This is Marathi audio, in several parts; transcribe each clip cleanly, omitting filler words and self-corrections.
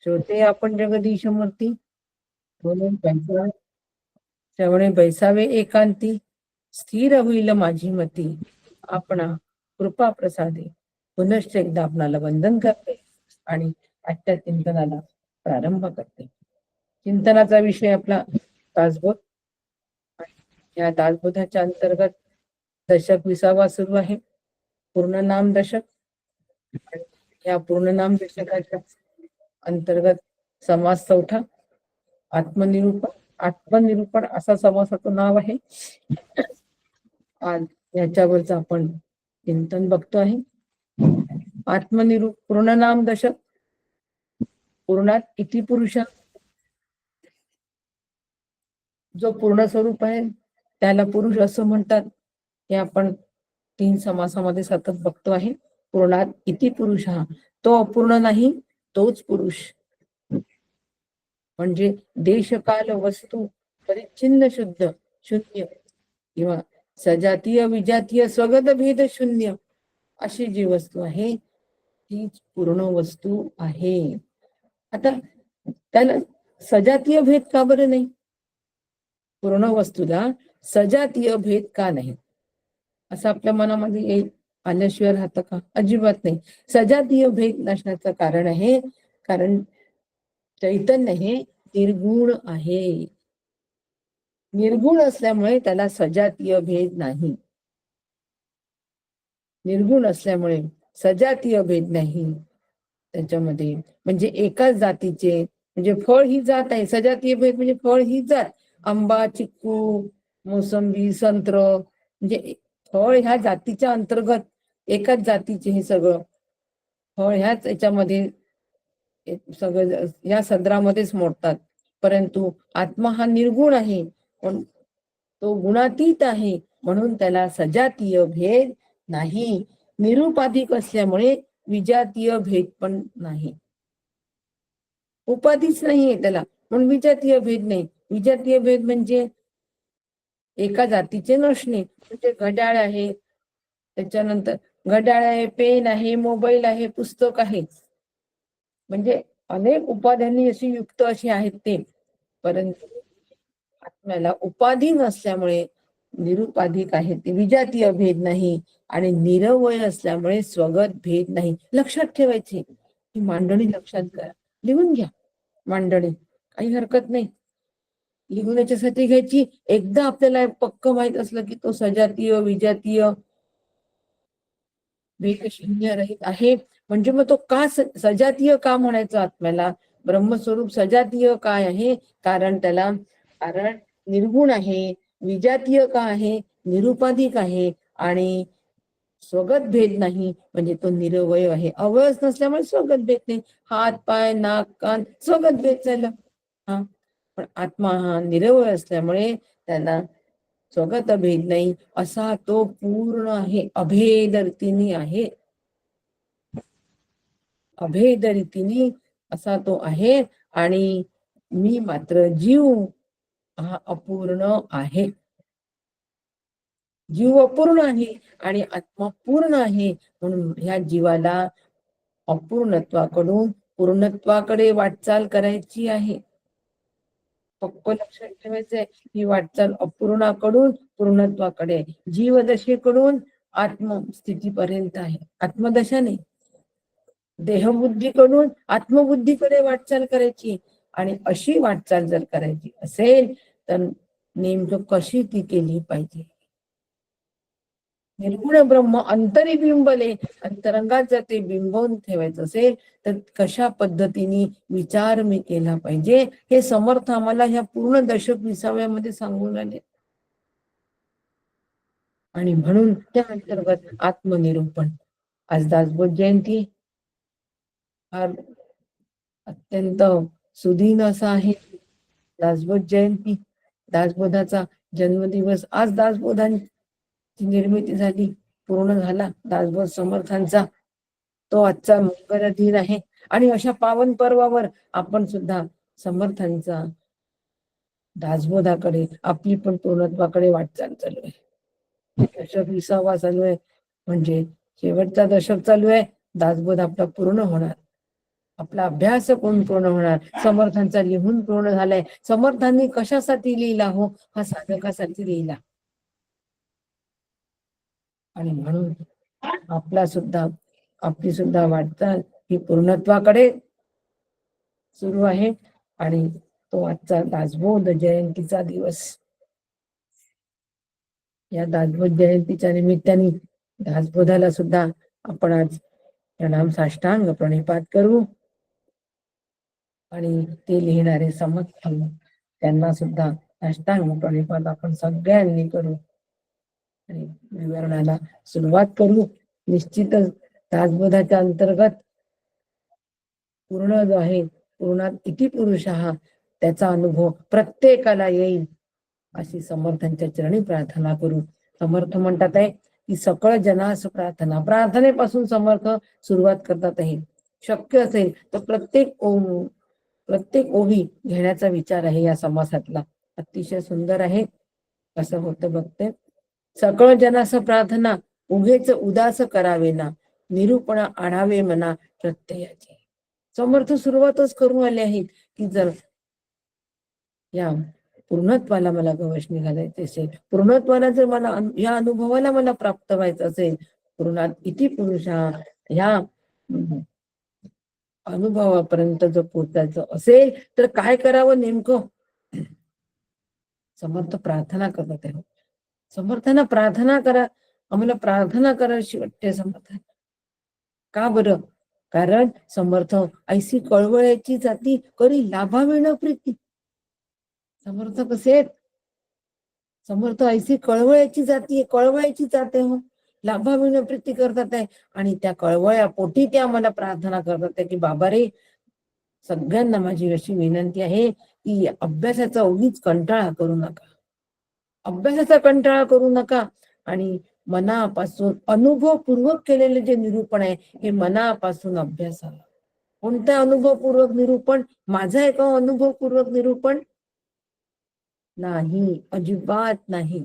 श्रोते आपण जगदीश मूर्ती, श्रवणे बैसावे एकांती, स्थिर होईल माझी मती, आपणा कृपा प्रसादे. पुनश्च एकदा आपणाला वंदन करते आणि आजच्या चिंतनाला प्रारंभ करते. चिंतनाचा विषय आपला दासबोध. या दासबोधाच्या अंतर्गत दशक 20 सुरू आहे. पूर्ण नाम दशक. या पूर्ण नाम दशकाच्या अंतर्गत समास 4, आत्मनिरूपण असा समासाचं नाव आहे. आज याच्यावरच आपण चिंतन बघतो आहे. पूर्ण नाम दशक. पूर्णात किती पुरुष? जो पूर्ण स्वरूप आहे त्याला पुरुष असं म्हणतात. हे आपण 3 समासामध्ये सतत बघतो आहे. पूर्णात किती पुरुष हा, तो अपूर्ण नाही, तोच पुरुष. म्हणजे देश काल वस्तू परिच्छिन्न शुद्ध शून्य किंवा सजातीय विजातीय स्वगत भेद शून्य अशी जी वस्तू आहे तीच पूर्ण वस्तू आहे. आता त्याला सजातीय भेद का बरं नाही? पूर्ण वस्तूला सजातीय भेद का नाही असं आपल्या मनामध्ये आल्याशिवाय राहतं का? अजिबात नाही. सजातीय भेद नसण्याचं कारण आहे कारण चैतन्य हे निर्गुण आहे. निर्गुण असल्यामुळे त्याला सजातीय भेद नाही. निर्गुण असल्यामुळे सजातीय भेद नाही त्याच्यामध्ये. म्हणजे एकाच जातीचे, म्हणजे फळ ही जात आहे. सजातीय भेद म्हणजे फळ ही जात. आंबा, चिक्कू, मोसंबी, संत्र, म्हणजे फळ ह्या जातीच्या अंतर्गत एकाच जातीचे हे सगळं फळ ह्याच याच्यामध्ये सगळं या सदरामध्येच मोडतात. परंतु आत्मा हा निर्गुण आहे, पण तो गुणातीत आहे, म्हणून त्याला सजातीय भेद नाही. निरुपाधिक असल्यामुळे विजातीय भेद पण नाही. उपाधीच नाहीये त्याला, म्हणून विजातीय भेद नाही. विजातीय भेद म्हणजे एका जातीचे नसणे. म्हणजे घड्याळ आहे, त्याच्यानंतर घड्याळ आहे, पेन आहे, मोबाईल आहे, पुस्तक आहे, म्हणजे अनेक उपाध्यांनी अशी युक्त अशी आहेत ते. परंतु आत्म्याला उपाधी नसल्यामुळे निरुपाधिक आहे ते, विजातीय भेद नाही. आणि निरवय असल्यामुळे स्वगत भेद नाही. लक्षात ठेवायचे. ही मांडणी लक्षात करा, लिहून घ्या मांडणी, काही हरकत नाही. लिहून याच्यासाठी घ्यायची. एकदा आपल्याला पक्क माहित असलं की तो सजातीय विजातीय भेद शून्य रहित आहे, म्हणजे मग तो का सजातीय का म्हणायचं? आत्म्याला ब्रह्मस्वरूप सजातीय काय आहे? कारण निर्गुण आहे. विजातीय का आहे? निरुपाधिक आहे. आणि स्वगत भेद नाही, म्हणजे तो निरवय आहे. अवयव नसल्यामुळे स्वगत भेद नाही. हात, पाय, नाक, कान स्वगत भेद झालं. हा, पण आत्मा हा निरवय असल्यामुळे त्याला स्वगत भेद नाही. असा तो पूर्ण आहे, अभेद रीतीने आहे. अभेद रीतीने असा तो आहे. आणि मी मात्र जीव हा अपूर्ण आहे. जीव अपूर्ण आहे आणि आत्मा पूर्ण आहे, म्हणून ह्या जीवाला अपूर्णत्वाकडून पूर्णत्वाकडे वाटचाल करायची आहे. पक्क लक्षात ठेवायचंय. ही वाटचाल अपूर्णाकडून पूर्णत्वाकडे, जीवदशेकडून आत्मस्थितीपर्यंत आहे. आत्मदशा नाही, देहबुद्धीकडून आत्मबुद्धीकडे वाटचाल करायची. आणि अशी वाटचाल जर करायची असेल तर नेमकं कशी ती केली पाहिजे? निर्गुण ब्रह्म अंतरिबिंबले, अंतरंगात जर ते बिंबवून ठेवायचं असेल तर कशा पद्धतीने विचार मी केला पाहिजे हे समर्थ आम्हाला ह्या पूर्ण दशक 20व्यामध्ये सांगून आले. आणि म्हणून त्या अंतर्गत आत्मनिरूपण. आज दासबोध जयंती फार अत्यंत सुदीन असा आहे. दासबोध जयंती, दासबोधाचा जन्मदिवस. आज दासबोधांची निर्मिती झाली, पूर्ण झाला दासबोध समर्थांचा. तो आजचा मंगल दिन आहे. आणि अशा पावन पर्वावर आपण सुद्धा समर्थांचा दासबोधाकडे आपली पण पूर्णत्वाकडे वाटचाल चालू आहे. दशक 20वा चालू आहे, म्हणजे शेवटचा दशक चालू आहे. दासबोध आपला पूर्ण होणार. आपला अभ्यास कोण पूर्ण होणार? समर्थांचा लिहून पूर्ण झालाय. समर्थांनी कशासाठी लिहिला हो? हा साधकासाठी लिहिला. आणि म्हणून आपली सुद्धा वाटचाल ही पूर्णत्वाकडे सुरू आहे. आणि तो आजचा दासबोध जयंतीचा दिवस. या दासबोध जयंतीच्या निमित्ताने दासबोधाला सुद्धा आपण आज प्रणाम साष्टांग प्रणिपात करू. आणि ते लिहिणारे समर्थ त्यांना सुद्धा साष्टांग प्रणिपात आपण सगळ्यांनी करू. आणि विवरणाला सुरुवात करू. निश्चितच दासबोधाच्या अंतर्गत पूर्ण जो आहे, पूर्णात इति पुरुष हा, त्याचा अनुभव प्रत्येकाला येईल अशी समर्थांच्या चरणी प्रार्थना करू. समर्थ म्हणतात आहे की सकळ जनास प्रार्थना. प्रार्थनेपासून समर्थ सुरुवात करतात आहे. शक्य असेल तर प्रत्येक ओवी घेण्याचा विचार आहे या समासातला. अतिशय सुंदर आहे. कसं होतं बघते. सकळ जनास प्रार्थना उगेच उदास करावे ना, निरूपण आणावे मना प्रत्ययाचे. समर्थ सुरुवातच करून आले आहेत की जर या पूर्णत्वाला मला गवसणी घालायचे असेल, पूर्णत्वाला जर मला या अनुभवाला मला प्राप्त व्हायचं असेल, पूर्णात इति पुरुषा ह्या अनुभवापर्यंत जर पोचायचं असेल तर काय करावं नेमकं? समर्थ प्रार्थना करत आहे. समर्थांना प्रार्थना करा. आम्हाला प्रार्थना करायची वाटते समर्थ. का बरं? कारण समर्थ ऐसी कळवळ्याची जाती करी लाभाविण प्रीती. समर्थ कसे आहेत? समर्थ ऐसी कळवळ्याची जाती, कळवळ्याची जाते हो, लाभाविण प्रीती करतात आहे. आणि त्या कळवळ्या पोटी त्या मला प्रार्थना करतात आहे की बाबा रे, सगळ्यांना माझी अशी विनंती आहे की अभ्यासाचा उगीच कंटाळा करू नका. अभ्यासाचा कंटाळा करू नका. आणि मनापासून अनुभवपूर्वक केलेले जे निरूपण आहे हे मनापासून अभ्यासाला. कोणत्या अनुभवपूर्वक निरूपण? माझं आहे का अनुभवपूर्वक निरूपण? नाही, अजिबात नाही.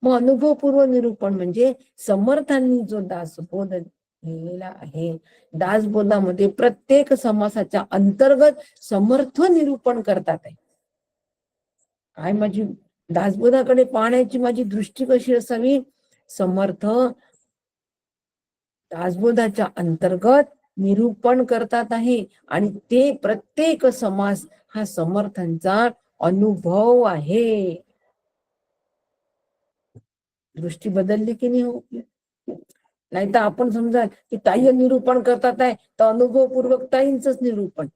मग अनुभवपूर्व निरूपण म्हणजे समर्थांनी जो दासबोध लिहिलेला आहे, दासबोधामध्ये प्रत्येक समासाच्या अंतर्गत समर्थ निरूपण करतात आहे. काय माझी दासबोधाकडे पाहण्याची माझी दृष्टी कशी असावी? समर्थ दासबोधाच्या अंतर्गत निरूपण करतात आहे. आणि ते प्रत्येक समास हा समर्थांचा अनुभव आहे. दृष्टी बदलली की नाही हो? नाही तर आपण समजा की ताई निरूपण करतात आहे तर अनुभवपूर्वक ताईंचंच निरूपण,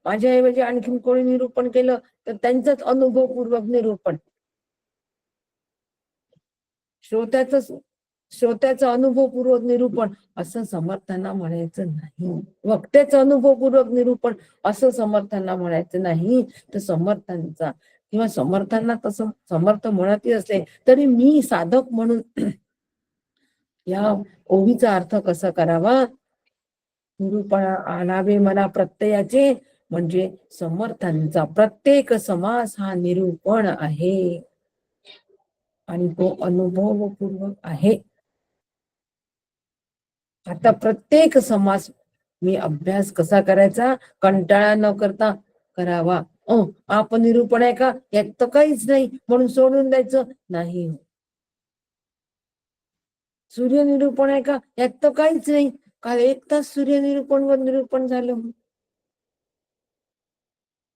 माझ्याऐवजी आणखीन कोणी निरूपण केलं तर त्यांचंच अनुभवपूर्वक निरूपण, श्रोत्याचं अनुभवपूर्वक निरूपण असं समर्थांना म्हणायचं नाही. वक्त्याचं अनुभवपूर्वक निरूपण असं समर्थांना म्हणायचं नाही. तर समर्थांचा किंवा समर्थांना तसं समर्थ म्हणत असले तरी मी साधक म्हणून या ओवीचा अर्थ कसा करावा? निरूपण आणावे मला प्रत्ययाचे, म्हणजे समर्थांचा प्रत्येक समास हा निरूपण आहे आणि तो अनुभवपूर्वक आहे. आता प्रत्येक समास मी अभ्यास कसा करायचा? कंटाळा न करता करावा. आपण निरूपण आहे का? यात तर काहीच नाही म्हणून सोडून द्यायचं नाही. सूर्यनिरूपण आहे का? यात तर काहीच नाही. काल 1 तास सूर्यनिरूपण वर निरूपण झालं.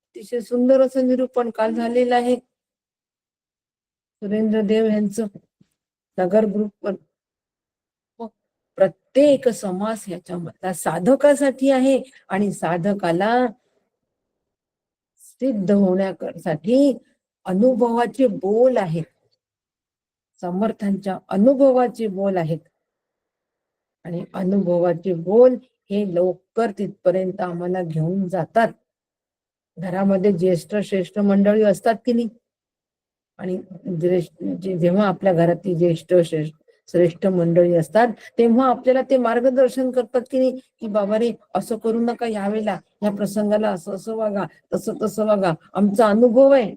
अतिशय सुंदर असं निरूपण काल झालेलं आहे सुरेंद्र देव यांचं नगर ग्रुपवर. प्रत्येक समास याच्यामधला साधकासाठी आहे आणि साधकाला सिद्ध होण्यासाठी अनुभवाचे बोल आहेत. समर्थांच्या अनुभवाचे बोल आहेत. आणि अनुभवाचे बोल हे लवकर तिथपर्यंत आम्हाला घेऊन जातात. घरामध्ये ज्येष्ठ श्रेष्ठ मंडळी असतात की नाही, आणि जेव्हा आपल्या घरातली ज्येष्ठ श्रेष्ठ मंडळी असतात तेव्हा आपल्याला ते मार्गदर्शन करतात की नाही, की बाबा रे असं करू नका, यावेळेला या प्रसंगाला असं असं वागा, तसं तसं वागा, आमचा अनुभव आहे,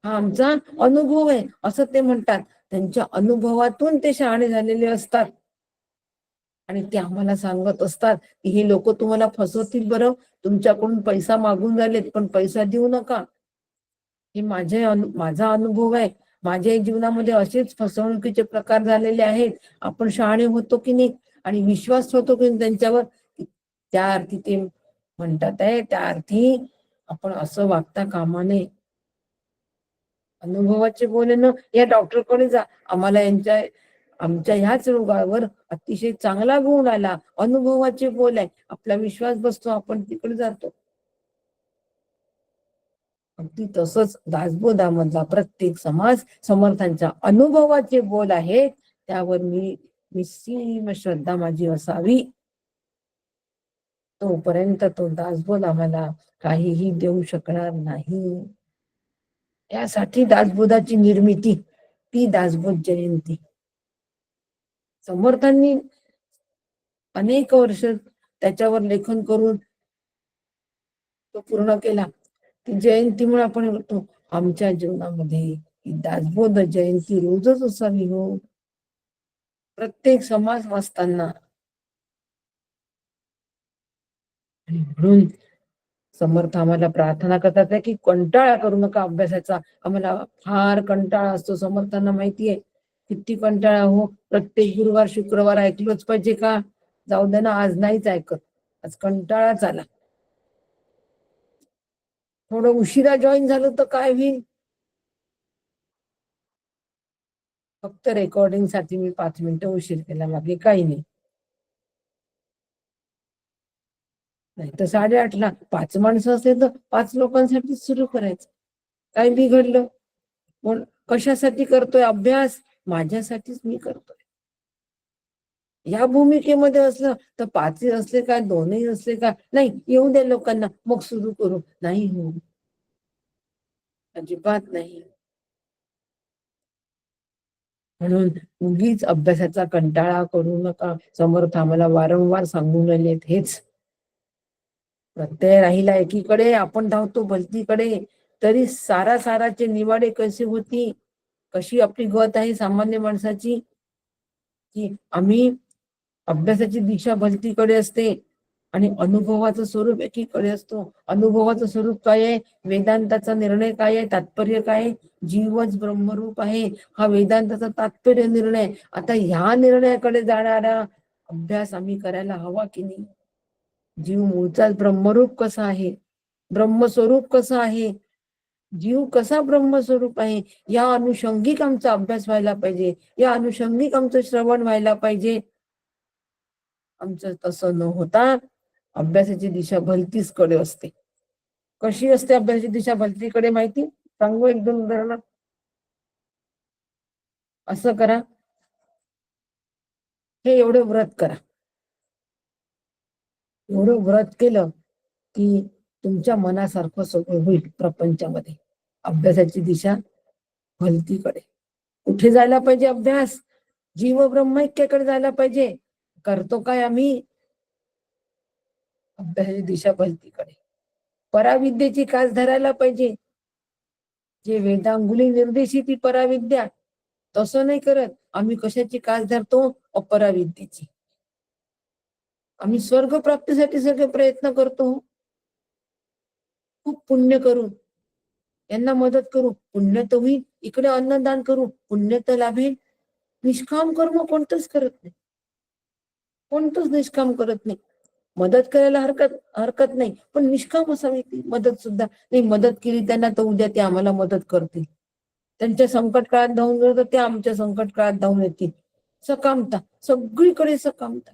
हा आमचा अनुभव आहे असं ते म्हणतात. त्यांच्या अनुभवातून ते शहाणे झालेले असतात. आणि ते आम्हाला सांगत असतात की हे लोक तुम्हाला फसवतील, बरं तुमच्याकडून पैसा मागून राहिलेत पण पैसा देऊ नका. हे माझा अनुभव आहे. माझ्या जीवनामध्ये असेच फसवणुकीचे प्रकार झालेले आहेत. आपण शहाणे होतो की नाही आणि विश्वास होतो की त्यांच्यावर, त्या अर्थी ते म्हणतात आहे, त्या अर्थी आपण असं वागता कामा नये. अनुभवाचे बोल ना, या डॉक्टरकडे जा, आम्हाला आमच्या ह्याच रोगावर अतिशय चांगला गुण आला, अनुभवाचे बोल आहे, आपला विश्वास बसतो, आपण तिकडे जातो. अगदी तसंच दासबोधामधला प्रत्येक समाज समर्थांच्या अनुभवाचे बोल आहेत, त्यावर मी निस्सीम श्रद्धा माझी असावी. तोपर्यंत तो दासबोध आम्हाला काहीही देऊ शकणार नाही. त्यासाठी दासबोधाची निर्मिती, ती दासबोध जयंती. समर्थांनी अनेक वर्ष त्याच्यावर लेखन करून तो पूर्ण केला. ती जयंतीमुळे आपण म्हणतो आमच्या जीवनामध्ये दासबोध जयंती रोजच असावी हो. प्रत्येक समाज वाचताना. म्हणून समर्थ आम्हाला प्रार्थना करतात की कंटाळा करू नका अभ्यासाचा. आम्हाला फार कंटाळा असतो, समर्थांना माहितीये किती कंटाळा हो. प्रत्येक गुरुवार शुक्रवार ऐकलोच पाहिजे का? जाऊ दे ना, आज नाहीच ऐकत, आज कंटाळाच आला. थोडं उशिरा जॉईन झालं तर काय होईल? फक्त रेकॉर्डिंग साठी मी 5 मिनिटं उशीर केला, बाकी काही नाही. नाही तर 8:30ला 5 माणसं असले तर 5 लोकांसाठी सुरू करायचं. काय बिघडलं? पण कशासाठी करतोय अभ्यास? माझ्यासाठीच मी करतोय. या भूमिकेमध्ये असलं तर 5 असले काय, 2 असले काय, नाही येऊ द्या लोकांना मग सुरू करू, नाही हो, अजिबात नाही. म्हणून उगीच अभ्यासाचा कंटाळा करू नका. समर्थ आम्हाला वारंवार सांगून राहिलेत हेच. प्रत्यय राहिला एकीकडे, आपण धावतो भलतीकडे, तरी साराचे निवाडे कशी होती, कशी आपली गत आहे सामान्य माणसाची, की आम्ही अभ्यासाची दिशा भलतीकडे असते आणि अनुभवाचं स्वरूप एकीकडे असतो. अनुभवाचं स्वरूप काय आहे? वेदांताचा निर्णय काय आहे? तात्पर्य काय आहे? जीवच ब्रह्मरूप आहे, हा वेदांताचा तात्पर्य निर्णय. आता ह्या निर्णयाकडे जाणारा अभ्यास आम्ही करायला हवा की नाही? जीव मूळचा ब्रह्मरूप कसा आहे, ब्रह्मस्वरूप कसं आहे, जीव कसा ब्रह्मस्वरूप आहे, या अनुषंगिक आमचा अभ्यास व्हायला पाहिजे, या अनुषंगिक आमचं श्रवण व्हायला पाहिजे. आमचं तसं न होता अभ्यासाची दिशा भलतीच कडे असते. कशी असते अभ्यासाची दिशा भलतीकडे माहिती सांगू? 1-2 उदाहरण. असं करा, हे एवढं व्रत करा, एवढं व्रत केलं की तुमच्या मनासारखं सगळं होईल प्रपंचामध्ये. अभ्यासाची दिशा भलतीकडे. कुठे जायला पाहिजे अभ्यास? जीव ब्रह्मैक्याकडे जायला पाहिजे. करतो काय आम्ही? अभ्यासाची दिशा भलतीकडे. पराविद्येची कास धरायला पाहिजे. जे वेदांगुली निर्देशित ती पराविद्या, तसं नाही करत आम्ही. कशाची कास धरतो? अपराविद्येची. आम्ही स्वर्ग प्राप्तीसाठी सगळे प्रयत्न करतो, खूप पुण्य करू, यांना मदत करू, पुण्य तर होईल, इकडे अन्नदान करू, पुण्य तर लाभेल. निष्काम कर्म कोणतंच करत नाही, कोणतंच निष्काम करत नाही. मदत करायला हरकत नाही, पण निष्काम असावी ती मदत सुद्धा. नाही मदत केली त्यांना तर उद्या ते आम्हाला मदत करतील, त्यांच्या संकट काळात धावून गेलो तर ते आमच्या संकट काळात धावून येतील. सकामता, सगळीकडे सकामता.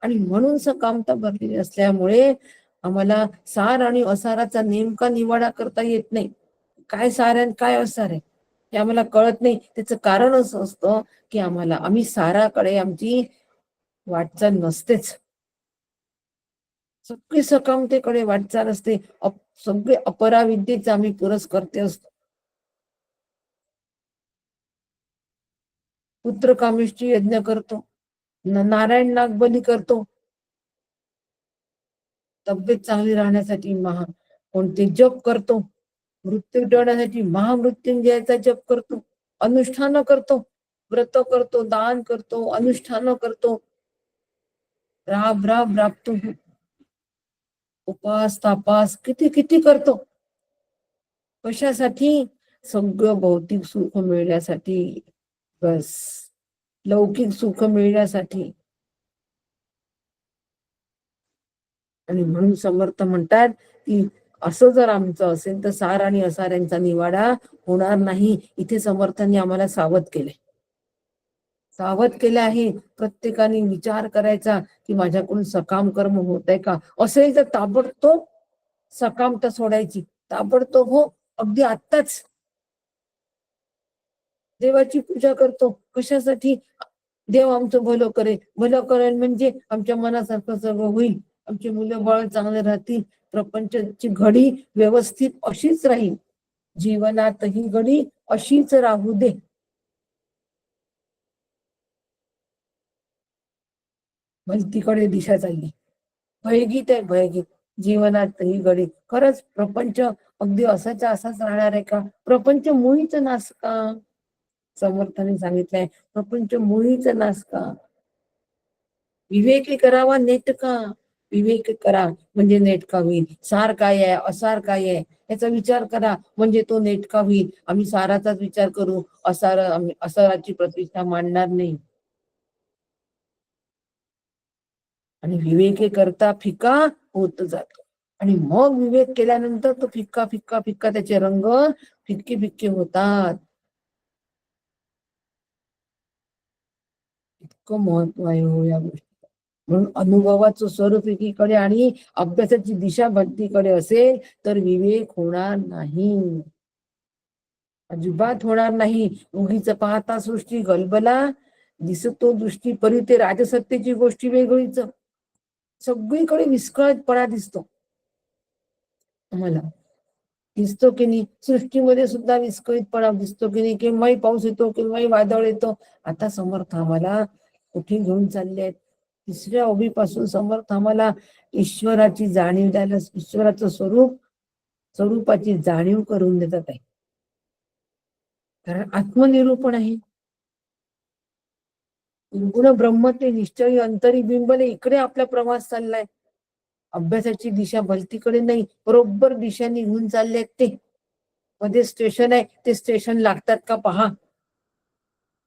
आणि म्हणून सकामता भरलेली असल्यामुळे आम्हाला सार आणि असाराचा नेमका निवाडा करता येत नाही. काय सार आहे काय असार आहे हे आम्हाला कळत नाही. त्याचं कारण असं असतं की आम्ही साराकडे आमची वाटचाल नसतेच, सगळी सकामतेकडे वाटचाल असते. सगळे अपराविद्येचा आम्ही पुरस्कर्ते असतो. पुत्रकामेष्टी यज्ञ करतो, नारायण नागबली करतो, तब्येत चांगली राहण्यासाठी कोणते जप करतो, मृत्यू टळण्यासाठी महामृत्युंजयाचा जप करतो, अनुष्ठान करतो, व्रत करतो, दान करतो, अनुष्ठान करतो. राब राब राबतो, उपास तापास किती किती करतो. कशासाठी? सगळं भौतिक सुख मिळण्यासाठी. बस, लौकिक सुख मिळण्यासाठी. आणि म्हणून समर्थ म्हणतात की असं जर आमचं असेल तर सार आणि असाऱ्यांचा निवाडा होणार नाही. इथे समर्थांनी आम्हाला सावध केले, सावध केले आहे. प्रत्येकाने विचार करायचा की माझ्याकडून सकाम कर्म होत आहे का. असेल तर ताबडतोब सकामता सोडायची, ताबडतोब. हो, अगदी आत्ताच देवाची पूजा करतो. कशासाठी? देव आमचं भलं करेल. भलं करेल म्हणजे आमच्या मनासारखं सगळं होईल, आमची मुलं बाळ चांगले राहतील, प्रपंचाची घडी व्यवस्थित अशीच राहील, जीवनात ही घडी अशीच राहू दे. भलतीकडे दिशा चालली, भयगीत आहे, भयगीत. जीवनात ही घडी खरंच प्रपंच अगदी असाच्या असाच राहणार आहे का? प्रपंच मुळीच नास का? समर्थाने सांगितलंय, प्रपंच मुळीच नास का? विवेक करावा नेटका. विवेक करा म्हणजे नेटका होईल. सार काय आहे, असार काय आहे याचा विचार करा म्हणजे तो नेटका होईल. आम्ही साराचाच विचार करू, असाराची प्रतिष्ठा मांडणार नाही. आणि विवेक करता फिका होत जातो. आणि मग विवेक केल्यानंतर तो फिक्का फिक्का फिक्का, त्याचे रंग फिक्के फिक्के होतात. इतकं महत्व आहे हो या गोष्टी. म्हणून अनुभवाचं स्वरूप एकीकडे आणि अभ्यासाची दिशा भक्तीकडे असेल तर विवेक होणार नाही, अजिबात होणार नाही. उगीच पाहता सृष्टी गलबला, दिसतो दृष्टी परी ते राजसत्तेची गोष्टी वेगळीच. सगळीकडे विस्कळीतपणा दिसतो मला, दिसतो की नाही. सृष्टीमध्ये सुद्धा विस्कळीतपणा दिसतो की नाही. केव्हाही पाऊस येतो, केव्हाही वादळ येतो. आता समर्थ आम्हाला कुठे घेऊन चालले आहेत? तिसऱ्या ओबीपासून समर्थ आम्हाला ईश्वराची जाणीव द्यायला, ईश्वराचं स्वरूपाची जाणीव करून देतात आहे. कारण आत्मनिरूपण आहे. गुण ब्रह्म ते निश्चय अंतरी बिंबले, इकडे आपला प्रवास चाललाय. अभ्यासाची दिशा भलतीकडे नाही, बरोबर दिशा निघून चालले आहेत ते. मध्ये स्टेशन आहे, ते स्टेशन लागतात का पहा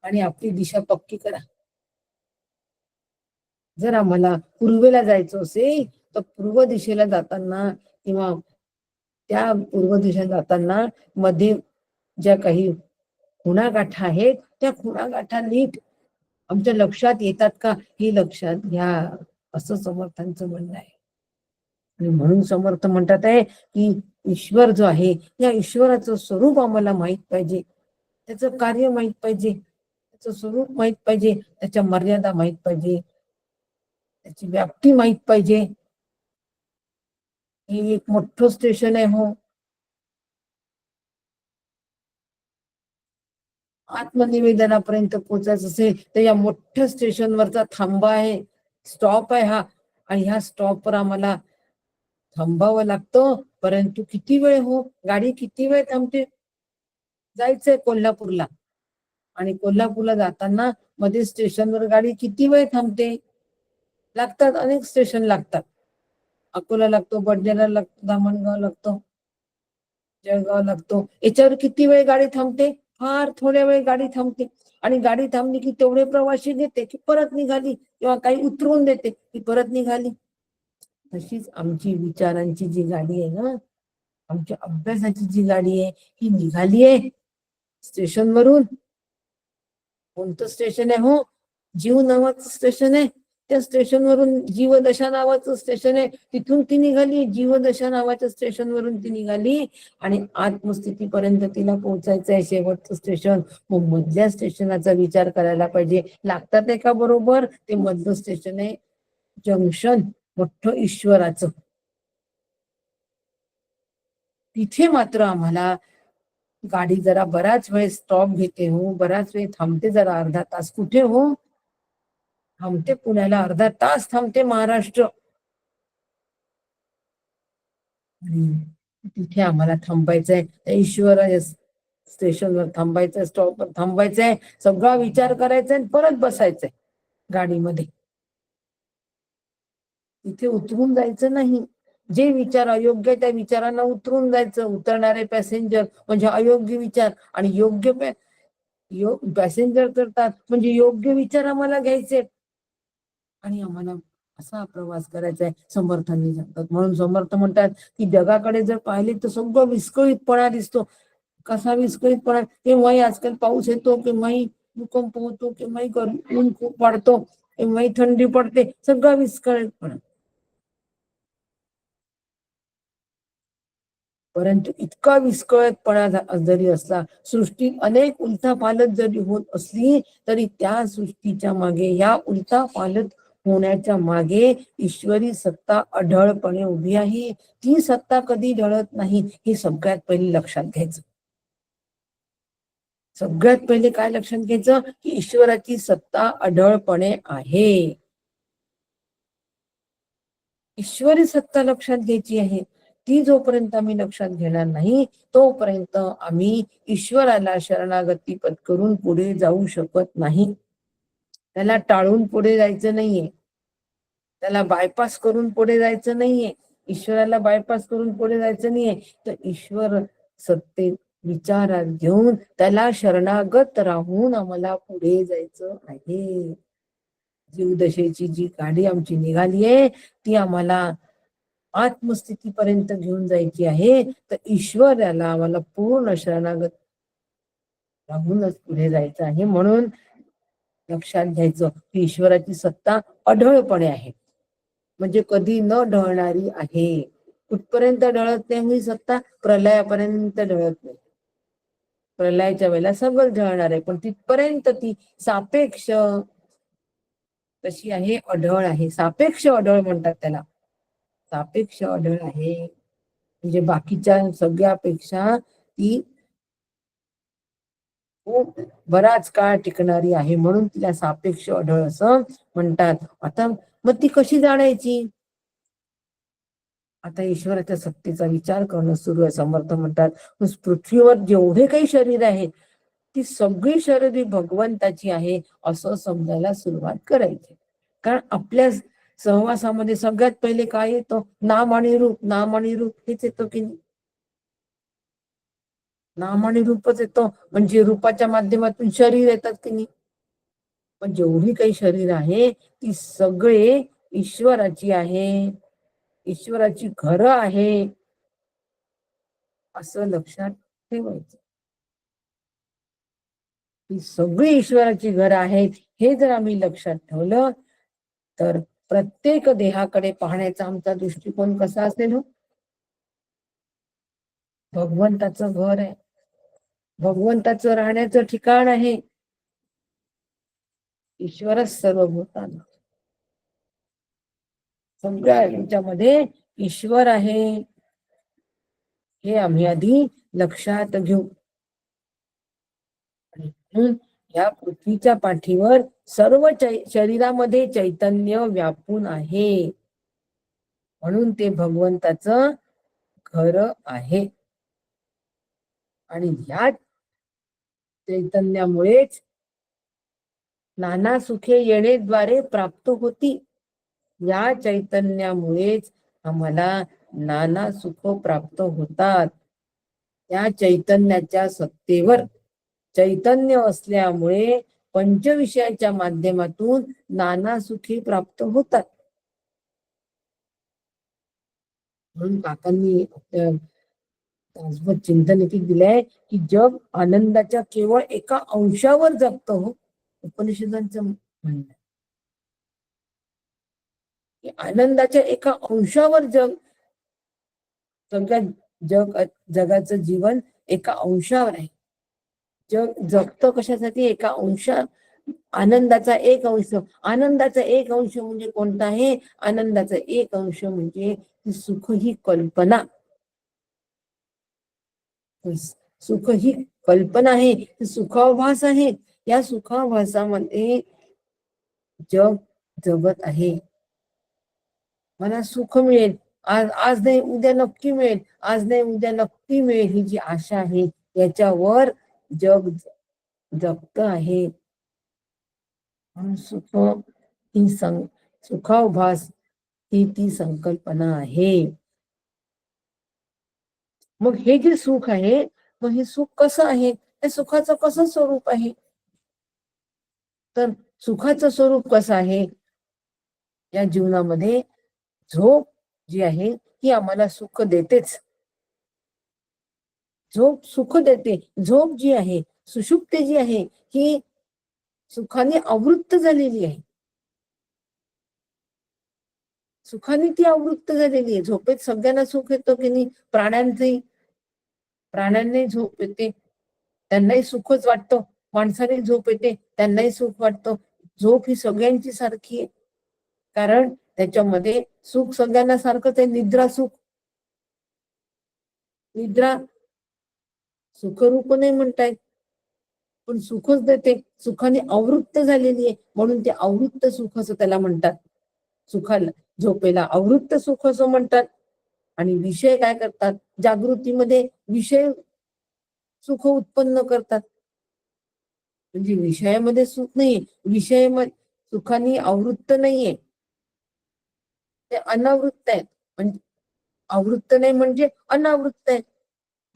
आणि आपली दिशा पक्की करा. जर आम्हाला पूर्वेला जायचं असेल तर पूर्व दिशेला जाताना किंवा त्या पूर्व दिशेला जाताना मध्ये ज्या काही खुणागाठा आहेत त्या खुणागाठा नीट आमच्या लक्षात येतात का, हे लक्षात घ्या, असं समर्थांचं म्हणणं आहे. आणि म्हणून समर्थ म्हणतात आहे की ईश्वर जो आहे या ईश्वराचं स्वरूप आम्हाला माहित पाहिजे, त्याचं कार्य माहित पाहिजे, त्याचं स्वरूप माहित पाहिजे, त्याच्या मर्यादा माहित पाहिजे, त्याची व्याप्ती माहित पाहिजे. हे एक मोठं स्टेशन आहे हो. आत्मनिवेदनापर्यंत पोहोचायचं असेल तर या मोठ्या स्टेशनवरचा थांबा आहे, स्टॉप आहे हा. आणि ह्या स्टॉपवर आम्हाला थांबावं लागतं. परंतु किती वेळ हो, गाडी किती वेळ थांबते? जायचंय कोल्हापूरला आणि कोल्हापूरला जाताना मध्ये स्टेशनवर गाडी किती वेळ थांबते? लागतात, अनेक स्टेशन लागतात. अकोला लागतो, बडनेरा लागतो, दामणगाव लागतो, जळगाव लागतो. याच्यावर किती वेळ गाडी थांबते? फार थोड्या वेळ गाडी थांबते. आणि गाडी थांबली की तेवढे प्रवासी देते की परत निघाली, किंवा काही उतरवून देते की परत निघाली. तशीच आमची विचारांची जी गाडी आहे ना, आमच्या अभ्यासाची जी गाडी आहे ही निघाली आहे स्टेशनवरून. कोणतं स्टेशन आहे हो? जीव नावाचं स्टेशन आहे. त्या स्टेशनवरून जीवदशा नावाचं स्टेशन आहे, तिथून ती निघाली. जीवदशा नावाच्या स्टेशनवरून ती निघाली आणि आत्मस्थितीपर्यंत तिला पोहोचायचं आहे, शेवटचं स्टेशन. मग मधल्या स्टेशनाचा विचार करायला पाहिजे, लागतात एका बरोबर. ते मधलं स्टेशन आहे जंक्शन, मोठं ईश्वराचं. तिथे मात्र आम्हाला गाडी जरा बराच वेळ स्टॉप घेते हो, बराच वेळ थांबते, जरा अर्धा तास. कुठे हो थांबते? पुण्याला अर्धा तास थांबते महाराष्ट्र. आणि तिथे आम्हाला थांबायचंय, ईश्वर स्टेशनवर थांबायचंय, स्टॉपवर थांबायचंय, सगळा विचार करायचा आणि परत बसायचंय गाडीमध्ये. तिथे उतरून जायचं नाही. जे विचार अयोग्य त्या विचारांना उतरून जायचं. उतरणारे पॅसेंजर म्हणजे अयोग्य विचार आणि योग्य पॅसेंजर करतात म्हणजे योग्य विचार आम्हाला घ्यायचे आणि आम्हाला असा प्रवास करायचा आहे समर्थांनी सांगतात. म्हणून समर्थ म्हणतात की जगाकडे जर पाहिले तर सगळं विस्कळीतपणा दिसतो. कसा विस्कळीतपणा? केव्हाही आजकाल पाऊस येतो, केव्हाही भूकंप होतो, केव्हाही ऊन खूप वाढतो, केव्हाही थंडी पडते, सगळं विस्कळीतपणा. परंतु इतका विस्कळीतपणा जरी असला, सृष्टी अनेक उलथापालट जरी होत असली तरी त्या सृष्टीच्या मागे, या उलथापालट होण्याच्या मागे ईश्वरी सत्ता अढळपणे उभी आहे. ती सत्ता कधी ढळत नाही हे सगळ्यात पहिले लक्षात घ्यायचं. सगळ्यात पहिले काय लक्षात घ्यायचं की ईश्वराची सत्ता अढळपणे आहे. ईश्वरी सत्ता लक्षात घ्यायची आहे. ती जोपर्यंत आम्ही लक्षात घेणार नाही तोपर्यंत आम्ही ईश्वराला शरणागती पत्करून पुढे जाऊ शकत नाही. त्याला टाळून पुढे जायचं नाहीये, त्याला बायपास करून पुढे जायचं नाहीये, ईश्वराला बायपास करून पुढे जायचं नाहीये. तर ईश्वर सत्ते विचारात घेऊन त्याला शरणागत राहून आम्हाला पुढे जायचं आहे. जीवदशेची जी गाडी आमची निघाली आहे ती आम्हाला आत्मस्थितीपर्यंत घेऊन जायची आहे. तर ईश्वराला आम्हाला पूर्ण शरणागत राहूनच पुढे जायचं आहे. म्हणून लक्षात घ्यायचं की ईश्वराची सत्ता अढळपणे आहे, म्हणजे कधी न ढळणारी आहे. कुठपर्यंत ढळत नाही ही सत्ता? प्रलयापर्यंत ढळत नाही. प्रलयाच्या वेळेला सगळं ढळणार आहे, पण तिथपर्यंत ती सापेक्ष तशी आहे, अढळ आहे. सापेक्ष अढळ म्हणतात त्याला. सापेक्ष अढळ आहे म्हणजे बाकीच्या सगळ्यापेक्षा ती खूप बराच काळ टिकणारी आहे, म्हणून तिला सापेक्ष अढळ असं म्हणतात. आता मग ती कशी जाणायची? आता ईश्वराच्या सत्तेचा विचार करणं सुरू आहे. समर्थ म्हणतात पृथ्वीवर जेवढे काही शरीर आहेत ती सगळी शरीर भगवंताची आहे असं समजायला सुरुवात करायची. कारण आपल्या सहवासामध्ये सगळ्यात पहिले काय येतो? नाम आणि रूप. नाम आणि रूप हेच येतो की नाही? नाम आणि रूपच येतो, म्हणजे रूपाच्या माध्यमातून शरीर येतात की नाही? पण जेवढी काही शरीर आहे ती सगळे ईश्वराची आहे, ईश्वराची घरं आहे असं लक्षात ठेवायचं. ती सगळी ईश्वराची घरं आहेत हे जर आम्ही लक्षात ठेवलं तर प्रत्येक देहाकडे पाहण्याचा आमचा दृष्टिकोन कसा असेल? हो, भगवंताचं घर आहे, भगवंताचं राहण्याचं ठिकाण आहे. ईश्वरच सर्वभूतांना, सगळ्या यांच्यामध्ये ईश्वर आहे हे आम्ही आधी लक्षात घेऊ. म्हणून या पृथ्वीच्या पाठीवर सर्व शरीरामध्ये चैतन्य व्यापून आहे, म्हणून ते भगवंताचं घर आहे. आणि ह्या चैतन्यामुळेच नाना सुखे येणेद्वारे प्राप्त होती. या चैतन्यामुळेच आम्हाला नाना सुख प्राप्त होतात. त्या चैतन्याच्या सत्तेवर चैतन्य असल्यामुळे पंचविषयाच्या माध्यमातून नाना सुखी प्राप्त होतात. म्हणून काकांनी तासभर चिंतन एक दिलंय की जग आनंदाच्या केवळ एका अंशावर जगतो. हो, उपनिषदांचं म्हणणं की आनंदाच्या एका अंशावर जगाचं जीवन एका अंशावर आहे. जग जगतं कशासाठी? एका अंशा. आनंदाचा एक अंश. आनंदाचा एक अंश म्हणजे कोणता आहे? आनंदाचा एक अंश म्हणजे सुख ही कल्पना. सुख ही कल्पना आहे, सुखाभास आहे. या सुखाभासामध्ये जग जगत आहे. मला सुख मिळेल, आज आज नाही उद्या नक्की मिळेल, आज नाही उद्या नक्की मिळेल ही जी आशा आहे याच्यावर जग जगत आहे. सुख ही सुखाभास ही ती संकल्पना आहे. मग हे जे सुख आहे, मग हे सुख कसं आहे, त्या सुखाचं कसं स्वरूप आहे? तर सुखाचं स्वरूप कसं आहे? या जीवनामध्ये झोप जी आहे ती आम्हाला सुख देतेच. झोप सुख देते. झोप जी आहे, सुषुप्ती जी आहे, ही सुखाने आवृत्त झालेली आहे. सुखाने ती आवृत्त झालेली आहे. झोपेत सगळ्यांना सुख येतो की नाही? प्राण्यांनाही झोप येते, त्यांनाही सुखच वाटतं. माणसाने झोप येते, त्यांनाही सुख वाटतं. झोप ही सगळ्यांची सारखी आहे, कारण त्याच्यामध्ये सुख सगळ्यांना सारखंच आहे. निद्रा सुख, निद्रा सुखरूप नाही म्हणतायत, पण सुखच देते. सुखाने आवृत्त झालेली आहे, म्हणून ते आवृत्त सुख असं त्याला म्हणतात. सुखाला, झोपेला आवृत्त सुख असं म्हणतात. आणि विषय काय करतात? जागृतीमध्ये विषय सुख उत्पन्न करतात. म्हणजे विषयामध्ये सुख नाहीये, विषय सुखाने आवृत्त नाहीये, ते अनावृत्त आहेत. म्हणजे आवृत्त नाही म्हणजे अनावृत्त आहे.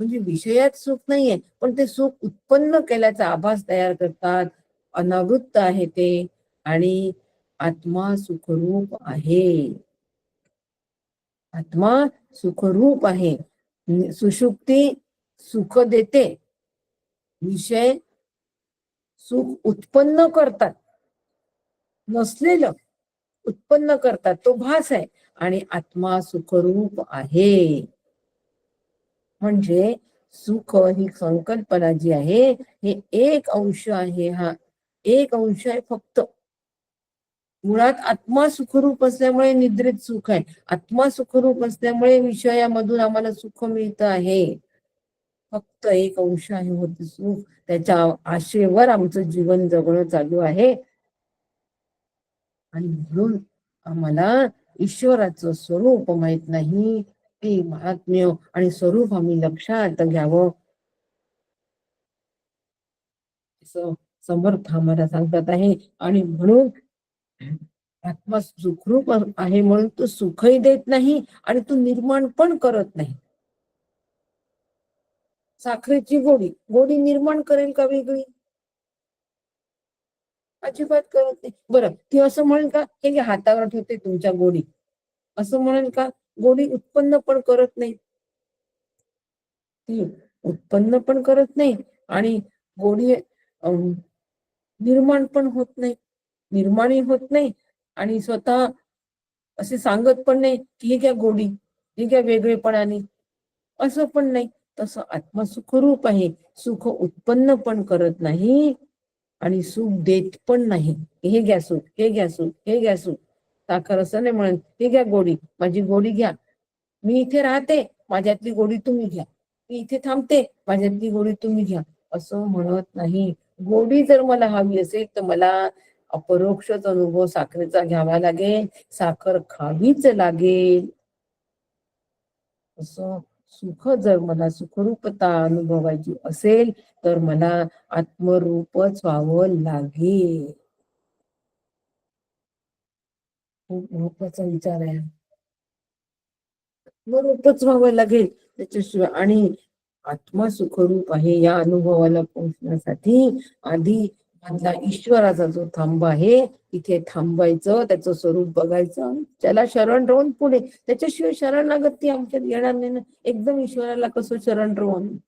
म्हणजे विषयात सुख नाहीये, पण ते सुख उत्पन्न केल्याचा आभास तयार करतात. अनावृत्त आहे ते, आणि आत्मा सुखरूप आहे. आत्मा सुखरूप आहे. सुषुप्ती सुख देते, विषय सुख उत्पन्न करतात, नसलेलं उत्पन्न करतात, तो भास आहे. आणि आत्मा सुखरूप आहे. म्हणजे सुख ही संकल्पना जी आहे, हे एक अंश आहे. हा एक अंश आहे फक्त. मुळात आत्मा सुखरूप असल्यामुळे निद्रेत सुख आहे. आत्मा सुखरूप असल्यामुळे विषयामधून आम्हाला सुख मिळत आहे. फक्त एक अंश आहे होते सुख. त्याच्या आशेवर आमचं जीवन जगणं चालू आहे. आणि म्हणून आम्हाला ईश्वराचं स्वरूप माहित नाही. ते महात्म्य आणि स्वरूप आम्ही लक्षात घ्यावं, समर्थ आम्हाला सांगतात आहे. आणि म्हणून आत्मा सुखरूप आहे, म्हणून तो सुखही देत नाही आणि तो निर्माण पण करत नाही. साखरेची गोडी, गोडी निर्माण करेल का वेगळी? अजिबात करत नाही. बरं, ती असं म्हणेल का, हे हातावर ठेवते तुमच्या गोडी, असं म्हणेल का? गोडी उत्पन्न पण करत नाही. ती उत्पन्न पण करत नाही आणि गोडी निर्माण पण होत नाही. निर्माणही होत नाही आणि स्वतः असे सांगत पण नाही की हे घ्या गोडी, हे घ्या वेगळेपणाने, असं पण नाही. तसं आत्मा सुखरूप आहे. सुख उत्पन्न पण करत नाही आणि सुख देत पण नाही. हे घ्या सुख, हे घ्या सुख, हे घ्या सुख. साखर असं नाही म्हणत, हे घ्या गोडी, माझी गोडी घ्या, मी इथे राहते, माझ्यातली गोडी तुम्ही घ्या, मी इथे थांबते, माझ्यातली गोडी तुम्ही घ्या, असं म्हणत नाही. गोडी जर मला हवी असेल तर मला अपरोक्षच अनुभव साखरेचा घ्यावा लागेल, साखर खावीच लागेल. असं सुख जर मला सुखरूपता अनुभवायची असेल तर मला आत्मरूपच व्हावं लागेल. खूप महत्वाचा विचार आहे. आत्मरूपच व्हावं लागेल त्याच्याशिवाय. आणि आत्मा सुखरूप आहे या अनुभवाला पोहोचण्यासाठी आधी मधला ईश्वराचा जो थांबा आहे, तिथे थांबायचं, त्याचं स्वरूप बघायचं, त्याला शरण राहून पुढे. त्याच्याशिवाय शरणागती आमच्यात येणार नाही ना. एकदम ईश्वराला कसं शरण राहू आम्ही?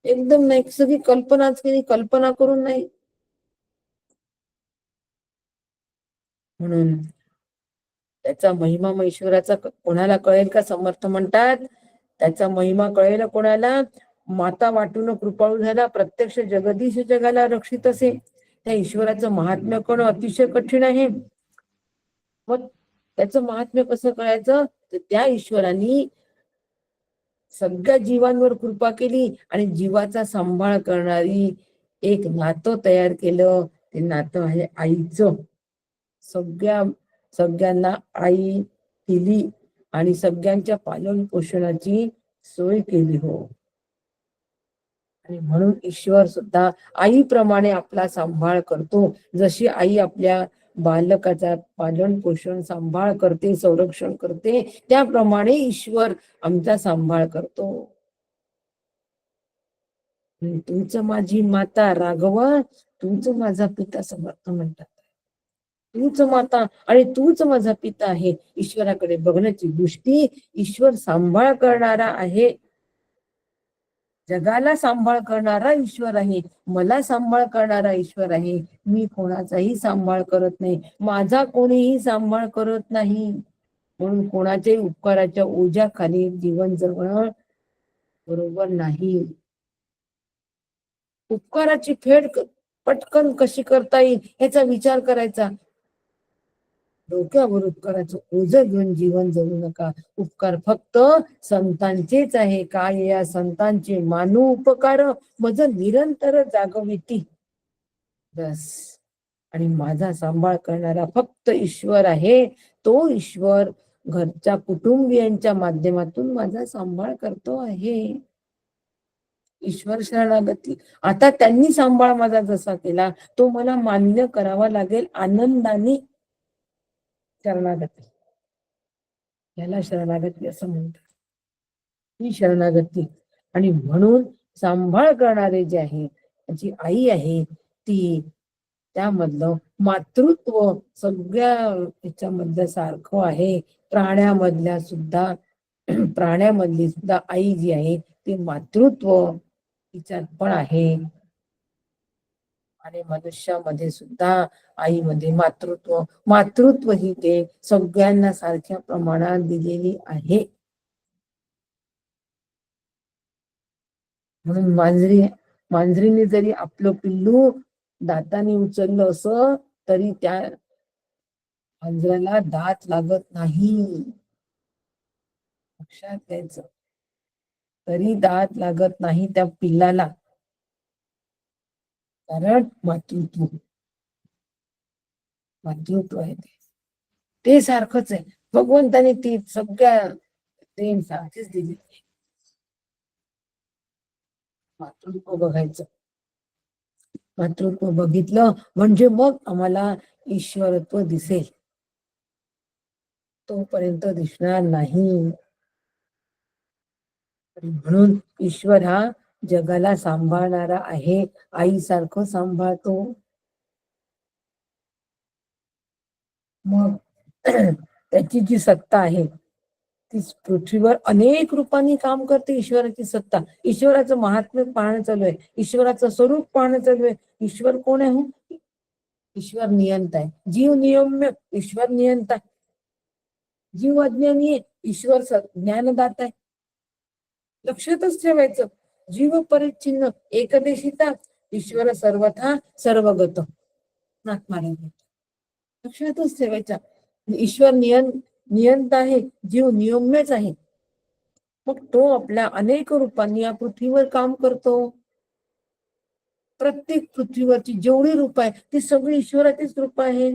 एकदम नाही. सगळी कल्पनाच केली, कल्पना करून नाही. म्हणून त्याचा महिमा मग ईश्वराचा कोणाला कळेल का? समर्थ म्हणतात त्याचा महिमा कळेल कोणाला? माता वाटून कृपाळू झाला, प्रत्यक्ष जगदीश जगाला रक्षित असे त्या ईश्वराचं महात्म्य कळणं अतिशय कठीण आहे. मग त्याचं महात्म्य कसं कळायचं? तर त्या ईश्वराने सगळ्या जीवांवर कृपा केली आणि जीवाचा सांभाळ करणारी एक नातं तयार केलं. ते नातं आहे आईचं. सगळ्यांना आई दिली आणि सगळ्यांच्या पालन पोषणाची सोय केली. हो, आणि म्हणून ईश्वर सुद्धा आईप्रमाणे आपला सांभाळ करतो. जशी आई आपल्या बालकाचा पालन पोषण सांभाळ करते, संरक्षण करते, त्याप्रमाणे ईश्वर आमचा सांभाळ करतो. तूच माझी माता राघवा, तूच माझा पिता समर्थ म्हणतात. तूच माता आणि तूच माझा पिता आहे. ईश्वराकडे बघण्याची दृष्टी, ईश्वर सांभाळ करणारा आहे, जगाला सांभाळ करणारा ईश्वर आहे, मला सांभाळ करणारा ईश्वर आहे. मी कोणाचाही सांभाळ करत नाही, माझा कोणीही सांभाळ करत नाही. म्हणून कोणाच्याही उपकाराच्या ओझ्याखाली जीवन जगणं बरोबर नाही. उपकाराची फेड पटकन कशी करता येईल याचा विचार करायचा. डोक्यावर उपकाराचं ओझं घेऊन जीवन जगू नका. उपकार फक्त संतांचेच आहे. काय या संतांचे मानू उपकार, मज निरंतर जागविती. बस. आणि माझा सांभाळ करणारा फक्त ईश्वर आहे. तो ईश्वर घरच्या कुटुंबियांच्या माध्यमातून माझा सांभाळ करतो आहे. ईश्वर शरणागती. आता त्यांनी सांभाळ माझा जसा केला तो मला मान्य करावा लागेल आनंदाने. शरणागती, याला शरणागती असं म्हणतात. ही शरणागती. आणि म्हणून सांभाळ करणारे जे आहे, जी आई आहे ती, त्यामधलं मातृत्व सगळ्या याच्यामधलं सारखं आहे. प्राण्यामधल्या सुद्धा प्राण्यामधली सुद्धा आई जी आहे ती मातृत्व तिच्यात पण आहे. आणि मनुष्यामध्ये सुद्धा आईमध्ये मातृत्व ही ते सगळ्यांना सारख्या प्रमाणात दिलेली आहे. म्हणून मांजरीने जरी आपलं पिल्लू दाताने उचललं असं तरी त्या मांजराला दात लागत नाही, लक्षात घ्यायचं. तरी दात लागत नाही त्या पिल्लाला, कारण मातृत्व आहे ते सारखंच आहे. भगवंताने ती सगळ्या देण सारखीच दिली. मातृत्व बघायचं. मातृत्व बघितलं म्हणजे मग आम्हाला ईश्वरत्व दिसेल, तोपर्यंत दिसणार नाही. म्हणून ईश्वर हा जगाला सांभाळणारा आहे, आईसारखं सांभाळतो. मग त्याची जी सत्ता आहे ती पृथ्वीवर अनेक रूपांनी काम करते. ईश्वराची सत्ता, ईश्वराचं महात्म्य पाहणं चालू आहे, ईश्वराचं स्वरूप पाहणं चालू आहे. ईश्वर कोण आहे? ईश्वर नियंता आहे. जीव नियम्य, ईश्वर नियंता. जीव अज्ञानी आहे, ईश्वर ज्ञानदाता आहे. लक्षातच ठेवायचं. जीव परिच्छिन्न एकदेशिता, ईश्वर सर्वथा सर्वगत. लक्षातच ठेवायचा. ईश्वर नियंता आहे, जीव नियम्यच आहे. मग तो आपल्या अनेक रूपांनी या पृथ्वीवर काम करतो. प्रत्येक पृथ्वीवरची जेवढी रूप आहे ती सगळी ईश्वराचीच रूप आहे.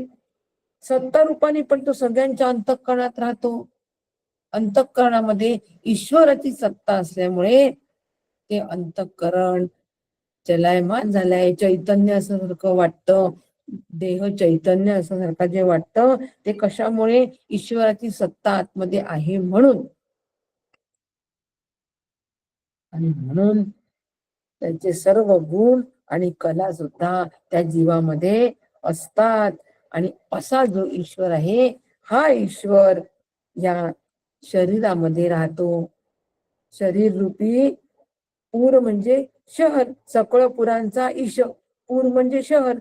सत्ता रूपाने पण तो सगळ्यांच्या अंतःकरणात राहतो. अंतःकरणामध्ये ईश्वराची सत्ता असल्यामुळे ते अंतःकरण चलायमान झालंय, चैतन्य असल्यासारखं वाटतं. देह चैतन्य असल्यासारखं जे वाटतं ते कशामुळे? ईश्वराची सत्ता आतमध्ये आहे म्हणून. आणि म्हणून त्यांचे सर्व गुण आणि कला सुद्धा त्या जीवामध्ये असतात. आणि असा जो ईश्वर आहे, हा ईश्वर या शरीरामध्ये राहतो. शरीर रूपी पूर म्हणजे शहर, सकळ पुरांचा ईश. पूर म्हणजे शहर.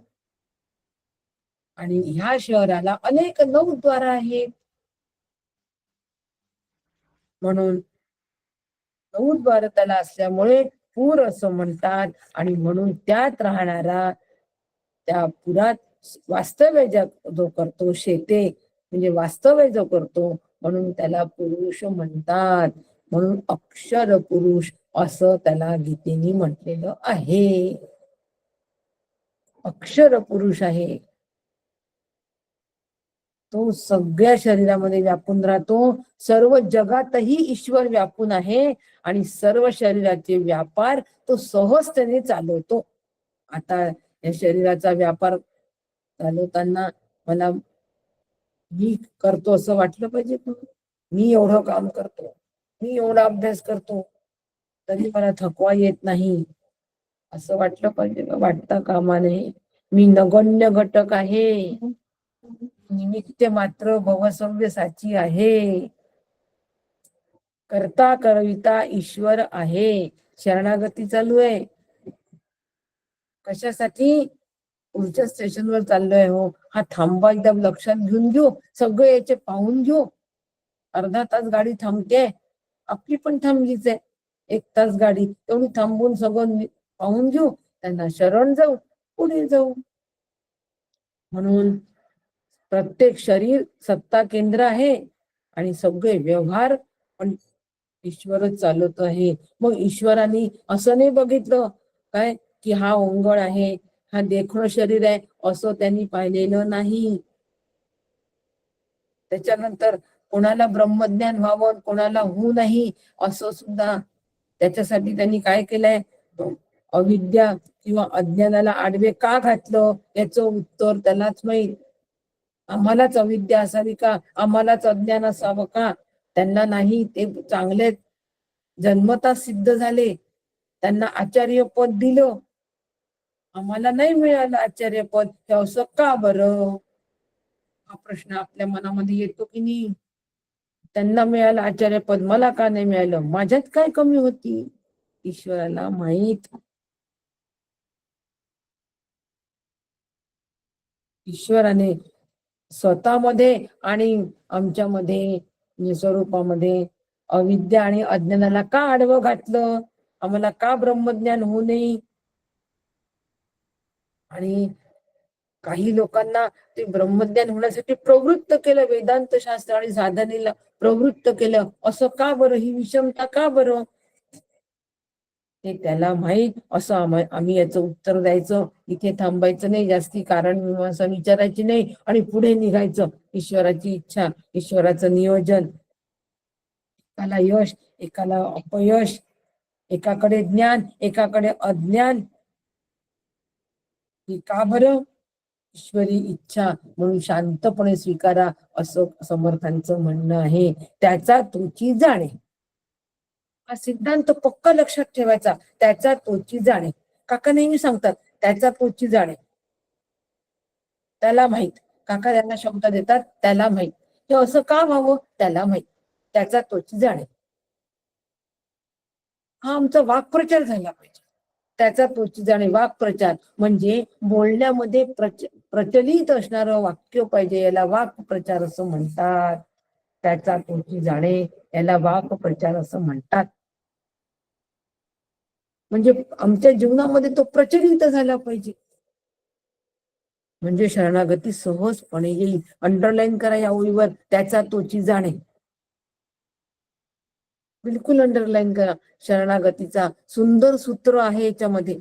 आणि ह्या शहराला अनेक 9 द्वार आहेत. म्हणून 9 द्वार त्याला असल्यामुळे पूर असं म्हणतात. आणि म्हणून त्यात राहणारा, त्या पुरात वास्तव्य जो करतो, शेते म्हणजे वास्तव्य जो करतो, म्हणून त्याला पुरुष म्हणतात. म्हणून अक्षर पुरुष असं त्याला गीतेने म्हटलेलं आहे. अक्षर पुरुष आहे तो, सगळ्या शरीरामध्ये व्यापून राहतो. सर्व जगातही ईश्वर व्यापून आहे आणि सर्व शरीराचे व्यापार तो सहजतेने चालवतो. आता या शरीराचा व्यापार चालवताना मला मी करतो असं वाटलं पाहिजे. मी एवढं काम करतो, मी एवढा अभ्यास करतो, तरी मला थकवा येत नाही असं वाटलं पाहिजे. वाटता कामा नये. मी नगण्य घटक आहे, निमित्त मात्र भवसव्य साची आहे. करता करविता ईश्वर आहे. शरणागती चालू आहे. कशासाठी? पुढच्या स्टेशनवर चाललोय हो, हा थांबा एकदम लक्षात घेऊन घेऊ, सगळे याचे पाहून घेऊ. अर्धा तास गाडी थांबते, आपली पण थांबलीच आहे. 1 तास गाडी तेवढी थांबून सगळं पाहून घेऊ, त्यांना शरण जाऊ, पुढे जाऊ. म्हणून प्रत्येक शरीर सत्ता केंद्र आहे आणि सगळे व्यवहार पण ईश्वरच चालवत आहे. मग ईश्वराने असं नाही बघितलं काय की हा ओंगळ आहे, हा देखणं शरीर आहे, असं त्यांनी पाहिलेलं नाही. त्याच्यानंतर कोणाला ब्रह्मज्ञान व्हावं, कोणाला होऊ नाही असं सुद्धा त्याच्यासाठी त्यांनी काय केलंय? अविद्या किंवा अज्ञानाला आडवे का घातलं याचं उत्तर त्यालाच माहित. आम्हालाच अविद्या असावी का, आम्हालाच अज्ञान असावं का? त्यांना नाही, ते चांगले जन्मता सिद्ध झाले, त्यांना आचार्य पद दिलं, आम्हाला नाही मिळालं आचार्य पद. हे असं का बरं? हा प्रश्न आपल्या मनामध्ये येतो की नाही? त्यांना मिळालं आचार्य पद, मला का नाही मिळालं? माझ्यात काय कमी होती? ईश्वराला माहित. ईश्वराने स्वतःमध्ये आणि आमच्यामध्ये स्वरूपामध्ये अविद्या आणि अज्ञानाला का आडवं घातलं? आम्हाला का ब्रह्मज्ञान होऊ नये? आणि काही लोकांना ते ब्रह्मज्ञान होण्यासाठी प्रवृत्त केलं, वेदांत शास्त्र आणि साधनेला प्रवृत्त केलं. असं का बरं? ही विषमता का बरं? ते त्याला माहित. असं आम्ही याचं उत्तर द्यायचं, इथे थांबायचं नाही, जास्ती कारण मीमांसा विचारायची नाही आणि पुढे निघायचं. ईश्वराची इच्छा, ईश्वराचं नियोजन. एकाला यश, एकाला अपयश, एकाकडे ज्ञान, एकाकडे अज्ञान. ही का बरं? ईश्वरी इच्छा म्हणून शांतपणे स्वीकारा असं समर्थांचं म्हणणं आहे. त्याचा तुची जाणे, हा सिद्धांत पक्का लक्षात ठेवायचा. त्याचा तोची जाणे. काका नेहमी सांगतात, त्याचा तोची जाणे. त्याला माहित. काका त्यांना शब्द देतात, त्याला माहित. हे असं का व्हावं? त्याला माहित. त्याचा तोची जाणे. हा आमचा वाक्प्रचार झाला पाहिजे. त्याचा तोची जाणे वाक्प्रचार म्हणजे बोलण्यामध्ये प्रचलित असणारं वाक्य पाहिजे. याला वाक्प्रचार असं म्हणतात. त्याचा तोची जाणे याला वाक्प्रचार असं म्हणतात. म्हणजे आमच्या जीवनामध्ये तो प्रचलित झाला पाहिजे. म्हणजे शरणागती सहजपणे येईल. अंडरलाईन करा या ओळीवर, त्याचा तोची जाणे. बिलकुल अंडरलाईन करा. शरणागतीचा सुंदर सूत्र आहे याच्यामध्ये.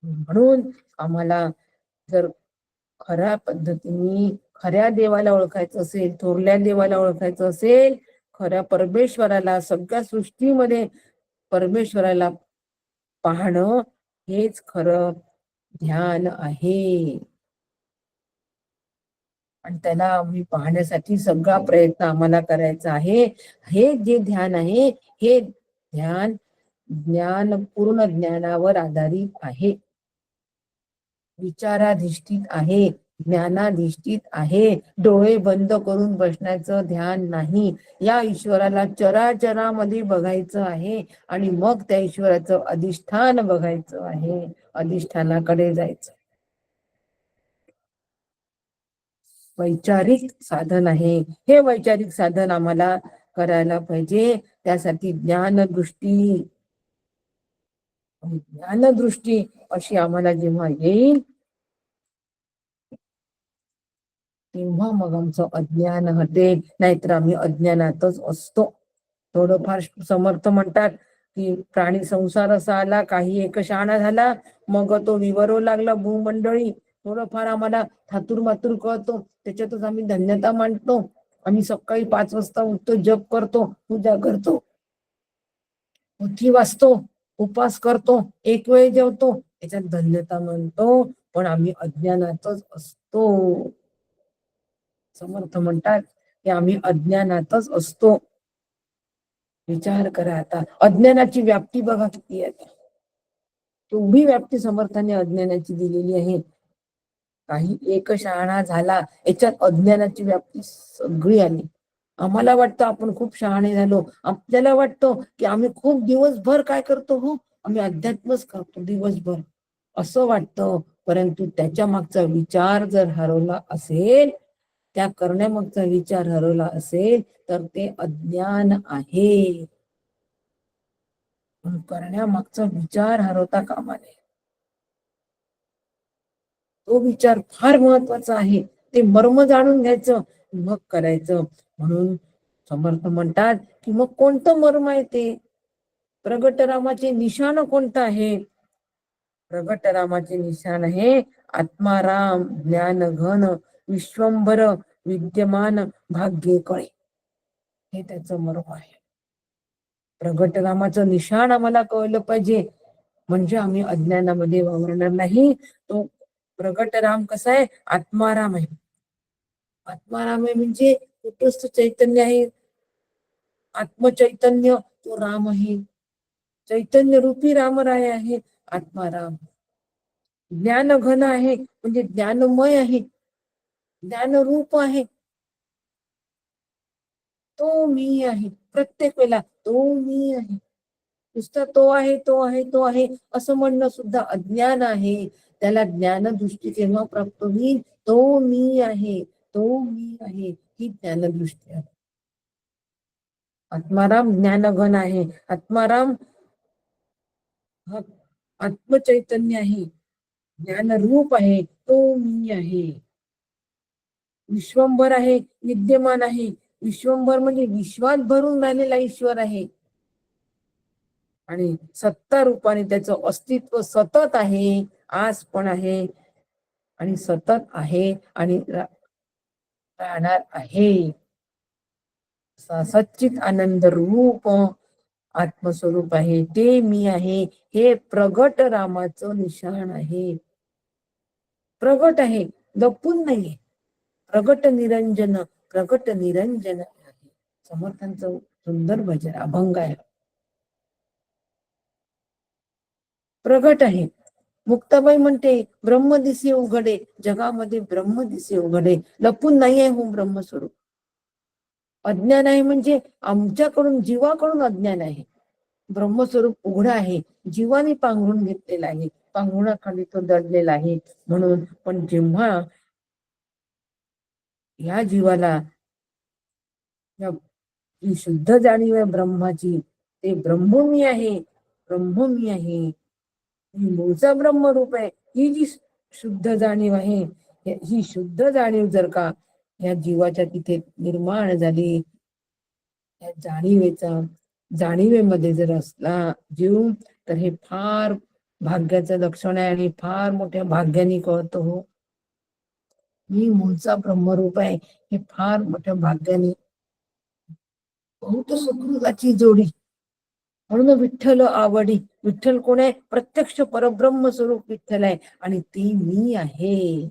म्हणून आम्हाला जर खऱ्या पद्धतीने खऱ्या देवाला ओळखायचं असेल, थोरल्या देवाला ओळखायचं असेल, खऱ्या परमेश्वराला, सगळ्या सृष्टीमध्ये परमेश्वराला पाहणं हेच खरं ध्यान आहे. आणि त्याला आम्ही पाहण्यासाठी सगळा प्रयत्न आम्हाला करायचा आहे. हे जे ध्यान आहे, हे ध्यान पूर्ण ज्ञानावर आधारित आहे, विचाराधिष्ठित आहे, ज्ञानाधिष्ठित आहे. डोळे बंद करून बसण्याचं ध्यान नाही. या ईश्वराला चराचरामध्ये बघायचं आहे आणि मग त्या ईश्वराचं अधिष्ठान बघायचं आहे, अधिष्ठानाकडे जायचं. वैचारिक साधन आहे. हे वैचारिक साधन आम्हाला करायला पाहिजे. त्यासाठी ज्ञानदृष्टी अशी आम्हाला जेव्हा येईल, तेव्हा मग आमचं अज्ञान हटेल. नाहीतर आम्ही अज्ञानातच असतो. थोडंफार समर्थ म्हणतात की प्राणी संसार असा आला, काही एक शहाणा झाला, मग तो विवरू लागला भूमंडळी. थोडंफार आम्हाला थातूर मातूर कळतो, त्याच्यातच आम्ही धन्यता मांडतो. आम्ही सकाळी 5 वाजता उठतो, जप करतो, पूजा करतो, पोथी वाचतो, उपास करतो, एक वेळ जेवतो, याच्यात धन्यता मानतो. पण आम्ही अज्ञानातच असतो. समर्थ म्हणतात की आम्ही अज्ञानातच असतो. विचार करा आता, अज्ञानाची व्याप्ती बघा किती आहे. तेवढी व्याप्ती समर्थाने अज्ञानाची दिलेली आहे. काही एक शहाणा झाला याच्यात अज्ञानाची व्याप्ती सगळी आली. आम्हाला वाटतं आपण खूप शहाणे झालो, आपल्याला वाटतं की आम्ही खूप दिवसभर काय करतो, हो आम्ही अध्यात्मच करतो दिवसभर असं वाटतं. परंतु त्याच्या मागचा विचार जर हरवला असेल, त्या करण्यामागचा विचार हरवला असेल तर ते अज्ञान आहे. करण्यामागचा विचार हरवता कामा नये. तो विचार फार महत्वाचा आहे. ते मर्म जाणून घ्यायचं मग करायचं. म्हणून समर्थ म्हणतात की मग कोणतं मर्म आहे ते? प्रगट रामाचे निशाण कोणतं आहे? प्रगट रामाचे निशाण आहे आत्माराम ज्ञान घन विश्वंभर विद्यमान भाग्ये कळे. हे त्याचं मर्म आहे. प्रगट रामाचं निशाण आम्हाला कळलं पाहिजे, म्हणजे आम्ही अज्ञानामध्ये वावरणार नाही. तो प्रगट राम कसा आहे? आत्माराम आहे. आत्माराम आहे म्हणजे कुठस्थ चैतन्य आहे, आत्मचैतन्य तो राम आहे. चैतन्य रूपी रामराय आहे आत्माराम. ज्ञान घन आहे म्हणजे ज्ञानमय आहे, ज्ञान रूप आहे. तो मी आहे. प्रत्येक वेळेला तो मी आहे. नुसतं तो आहे तो आहे तो आहे असं म्हणणं सुद्धा अज्ञान आहे. त्याला ज्ञानदृष्टी जेव्हा प्राप्त होईल, तो मी आहे, तो मी आहे ही ज्ञानदृष्टी आहे. आत्माराम ज्ञानघन आहे. आत्माराम आत्मचैतन्य आहे, ज्ञानरूप आहे, तो मी आहे. विश्वंभर आहे, विद्यमान आहे. विश्वंभर म्हणजे विश्वात भरून राहिलेला ईश्वर आहे. आणि सत्ता रूपाने त्याचं अस्तित्व सतत आहे, आज पण आहे आणि सतत आहे आणि राहणार आहे. सच्चित आनंद रूप आत्मस्वरूप आहे, ते मी आहे. हे प्रगट रामाचं निशाण आहे. प्रगट आहे, लपून नाहीये. प्रगट निरंजन, प्रगट निरंजन आहे. समर्थांचं सुंदर भजन अभंग आहे. प्रगट आहे. मुक्ताबाई म्हणते ब्रह्म दिसे उघडे, जगामध्ये ब्रह्म दिसे उघडे. लपून नाही आहे हो ब्रह्मस्वरूप. अज्ञान आहे म्हणजे आमच्याकडून जीवाकडून अज्ञान आहे. ब्रह्मस्वरूप उघड आहे, जीवाने पांघरून घेतलेला आहे, पांघरुणाखाली तो दडलेला आहे. म्हणून पण जेव्हा या जीवाला जी शुद्ध जाणीव आहे ब्रह्माची, ते ब्रह्म मी आहे, ब्रह्म मी आहे, मूळचा ब्रह्मरूप आहे. ही जी शुद्ध जाणीव आहे, ही शुद्ध जाणीव जर का या जीवाच्या तिथे निर्माण झाली, या जाणीवेमध्ये जर असला जीव, तर हे फार भाग्याचं लक्षण आहे आणि फार मोठ्या भाग्याने कळतो हो मी मूळचा ब्रह्मरूप आहे. हे फार मोठ्या भाग्याने. बहुत सुकृताची जोडी. म्हणून विठ्ठल आवडी. विठ्ठल कोण आहे? प्रत्यक्ष परब्रह्म स्वरूप विठ्ठल आहे आणि ती मी आहे.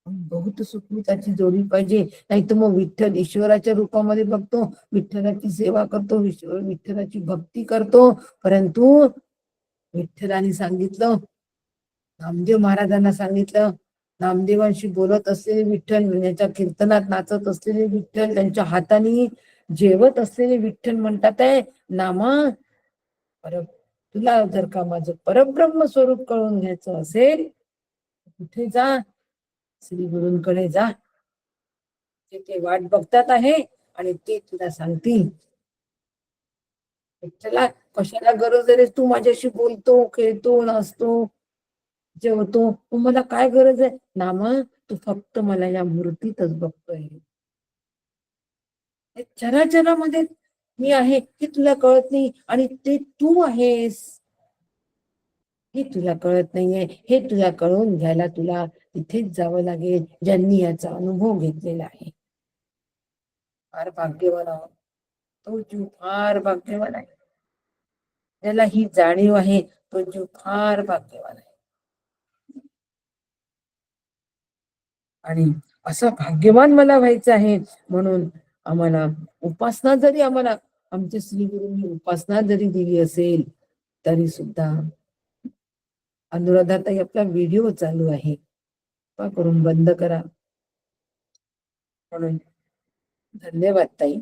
बहुत सुकृताची जोडी पाहिजे, नाही तर मग विठ्ठल ईश्वराच्या रूपामध्ये बघतो, विठ्ठलाची सेवा करतो, विठ्ठलाची भक्ती करतो. परंतु विठ्ठलाने सांगितलं, नामदेव महाराजांना सांगितलं, नामदेवांशी बोलत असलेले विठ्ठल, यांच्या कीर्तनात नाचत असलेले विठ्ठल, त्यांच्या हाताने जेवत असलेले विठ्ठल म्हणतात आहे नामा, तुला जर का माझं परब्रह्म स्वरूप कळून घ्यायचं असेल, कुठे जा? श्री गुरूंकडे जा. ते वाट बघतात आहे आणि ते तुला सांगतील. विठ्ठला कशाला गरज आहे, तू माझ्याशी बोलतो, खेळतो, नाचतो, जेवतो, मला काय गरज आहे? नामा, तू फक्त मला या मूर्तीतच बघतोय. चराचरामध्ये मी आहे हे तुला कळत नाही आणि ते तू आहेस हे तुला कळत नाहीये. हे तुला कळून घ्यायला तुला तिथेच जावं लागेल, ज्यांनी याचा अनुभव घेतलेला आहे. फार भाग्यवान आहोत. तो जीव फार भाग्यवान आहे, त्याला ही जाणीव आहे. तो जीव फार भाग्यवान आहे. आणि असं भाग्यवान मला व्हायचं आहे. म्हणून आम्हाला उपासना जरी आम्हाला आमच्या श्री गुरूंनी उपासना जरी दिली असेल तरी सुद्धा अनुराधाताई आपला व्हिडिओ चालू आहे, कृपा करून बंद करा. म्हणून धन्यवाद ताई.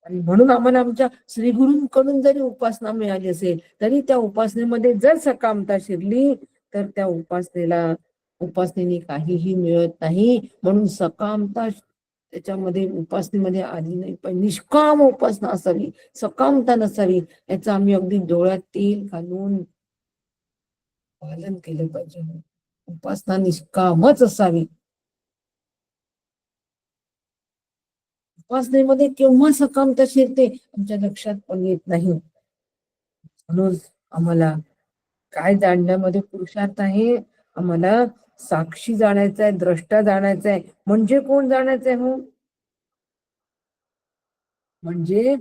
आणि म्हणून आम्हाला आमच्या श्री गुरूंकडून जरी उपासना मिळाली असेल तरी त्या उपासनेमध्ये जर सकामता शिरली तर त्या उपासनेने काहीही मिळत नाही. म्हणून सकामता त्याच्यामध्ये उपासनेमध्ये आली नाही पण निष्काम उपासना असावी, सकामता नसावी. याचं आम्ही अगदी डोळ्यात तेल घालून पालन केलं पाहिजे. उपासना निष्कामच असावी. उपासनेमध्ये केव्हा सकामता शिरते आमच्या लक्षात पण येत नाही. म्हणून आम्हाला काय जाणण्यामध्ये पुरुषार्थ आहे, आम्हाला साक्षी जाणायचं आहे, द्रष्टा जाणायचं आहे. म्हणजे कोण जाणायचं आहे? हो, म्हणजे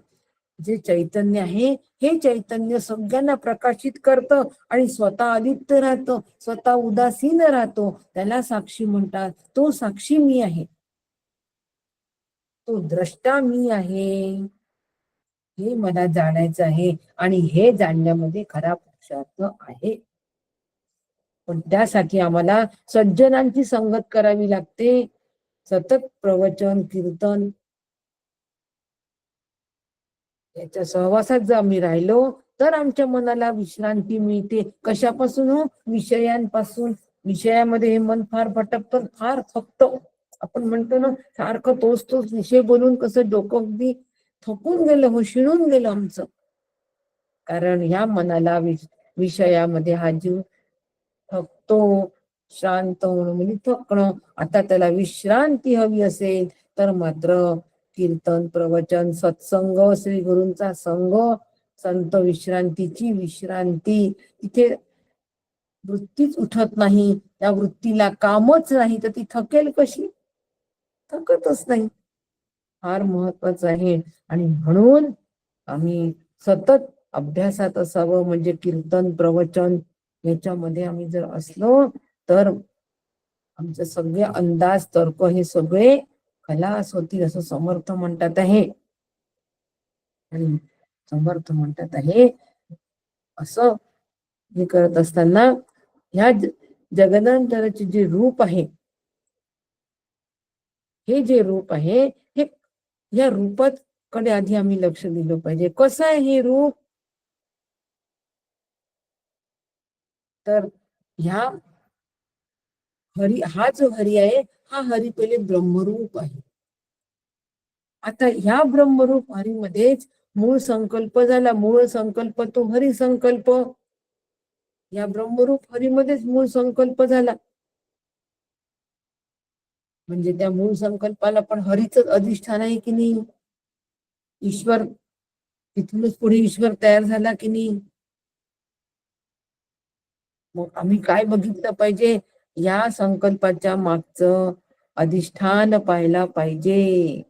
जे चैतन्य आहे हे चैतन्य सगळ्यांना प्रकाशित करतं आणि स्वतः अलिप्त राहतो, स्वतः उदासीन राहतो, त्याला साक्षी म्हणतात. तो साक्षी मी आहे, तो द्रष्टा मी आहे, हे मला जाणायचं आहे. आणि हे जाणण्यामध्ये खरा पुरुषार्थ आहे. पण त्यासाठी आम्हाला सज्जनांची संगत करावी लागते. सतत प्रवचन कीर्तन याच्या सहवासात जर आम्ही राहिलो तर आमच्या मनाला विश्रांती मिळते. कशापासून? हो, विषयांपासून. विषयामध्ये हे मन फार भटकतं, फार थकतं. आपण म्हणतो ना सारखं तोच तोच विषय बोलून कसं डोकं अगदी थकून गेलं, हो, शिणून गेलं आमचं. कारण ह्या मनाला विषयामध्ये हा जीव थकतो. शांत होणं म्हणजे थकणं. आता त्याला विश्रांती हवी असेल तर मात्र कीर्तन, प्रवचन, सत्संग, श्री गुरूंचा संग, संत विश्रांतीची विश्रांती. तिथे वृत्तीच उठत नाही, त्या वृत्तीला कामच नाही तर ती थकेल कशी? थकतच नाही. फार महत्वाचं आहे. आणि म्हणून आम्ही सतत अभ्यासात असावं. म्हणजे कीर्तन, प्रवचन याच्यामध्ये आम्ही जर असलो तर आमचे सगळे अंदाज, तर्क हे सगळे खलास होतील असं समर्थ म्हणतात आहे. आणि समर्थ म्हणतात आहे असं हे करत असताना ह्या जगदांतराचे जे रूप आहे, हे जे रूप आहे हे या रूपात कडे आधी आम्ही लक्ष दिलं पाहिजे. कसं आहे हे रूप? तर ह्या हरी, हा जो हरी आहे हा हरी पहिले ब्रह्मरूप आहे. आता ह्या ब्रह्मरूप हरीमध्येच मूळ संकल्प झाला. मूळ संकल्प तो हरी संकल्प. या ब्रह्मरूप हरीमध्येच मूळ संकल्प झाला. म्हणजे त्या मूळ संकल्पाला पण हरीच अधिष्ठान आहे की नाही? ईश्वर तिथूनच पुढे ईश्वर तयार झाला की नाही? मग आम्ही काय बघितलं पाहिजे? या संकल्पाच्या मागचं अधिष्ठान पाहायला पाहिजे.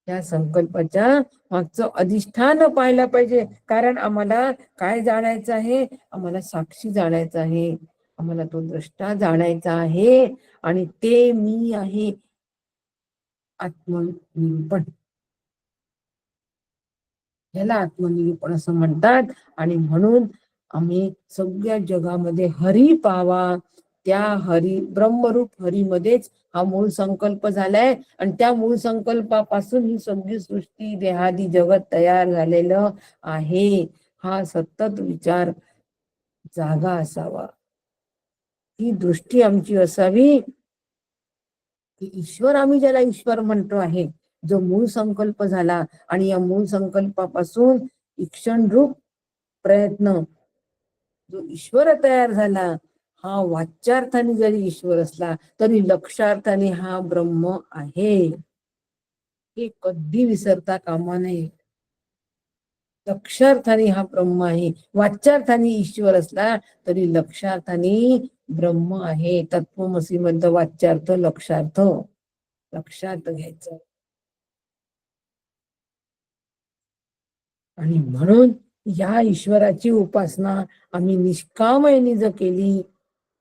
या संकल्पाच्या मागचं अधिष्ठान पाहायला पाहिजे. कारण आम्हाला काय जाणायचं आहे? आम्हाला साक्षी जाणायचं आहे, आम्हाला तो द्रष्टा जाणायचा आहे. आणि ते मी आहे, आत्मनिरूपण. याला आत्मनिरूपण असं म्हणतात. आणि म्हणून आम्ही सगळ्या जगामध्ये हरी पावा. त्या हरी ब्रह्मरूप हरीमध्येच हा मूळ संकल्प झालाय. आणि त्या मूळ संकल्पापासून ही सगळी सृष्टी, देहादी जगत तयार झालेलं आहे. हा सतत विचार जागा असावा, ही दृष्टी आमची असावी की ईश्वर, आम्ही ज्याला ईश्वर म्हणतो आहे, जो मूळ संकल्प झाला आणि या मूळ संकल्पापासून ईक्षणरूप प्रयत्न जो ईश्वर तयार झाला, हा वाच्यार्थाने जरी ईश्वर असला तरी लक्षार्थाने हा ब्रह्म आहे. हे कधी विसरता कामा नये. लक्षार्थाने हा ब्रह्म आहे. वाच्यार्थाने ईश्वर असला तरी लक्षार्थाने ब्रह्म आहे. तत्वमसी मध्ये वाच्यार्थ लक्षार्थ लक्षात घ्यायचं. आणि म्हणून या ईश्वराची उपासना आम्ही निष्कामतेने जर केली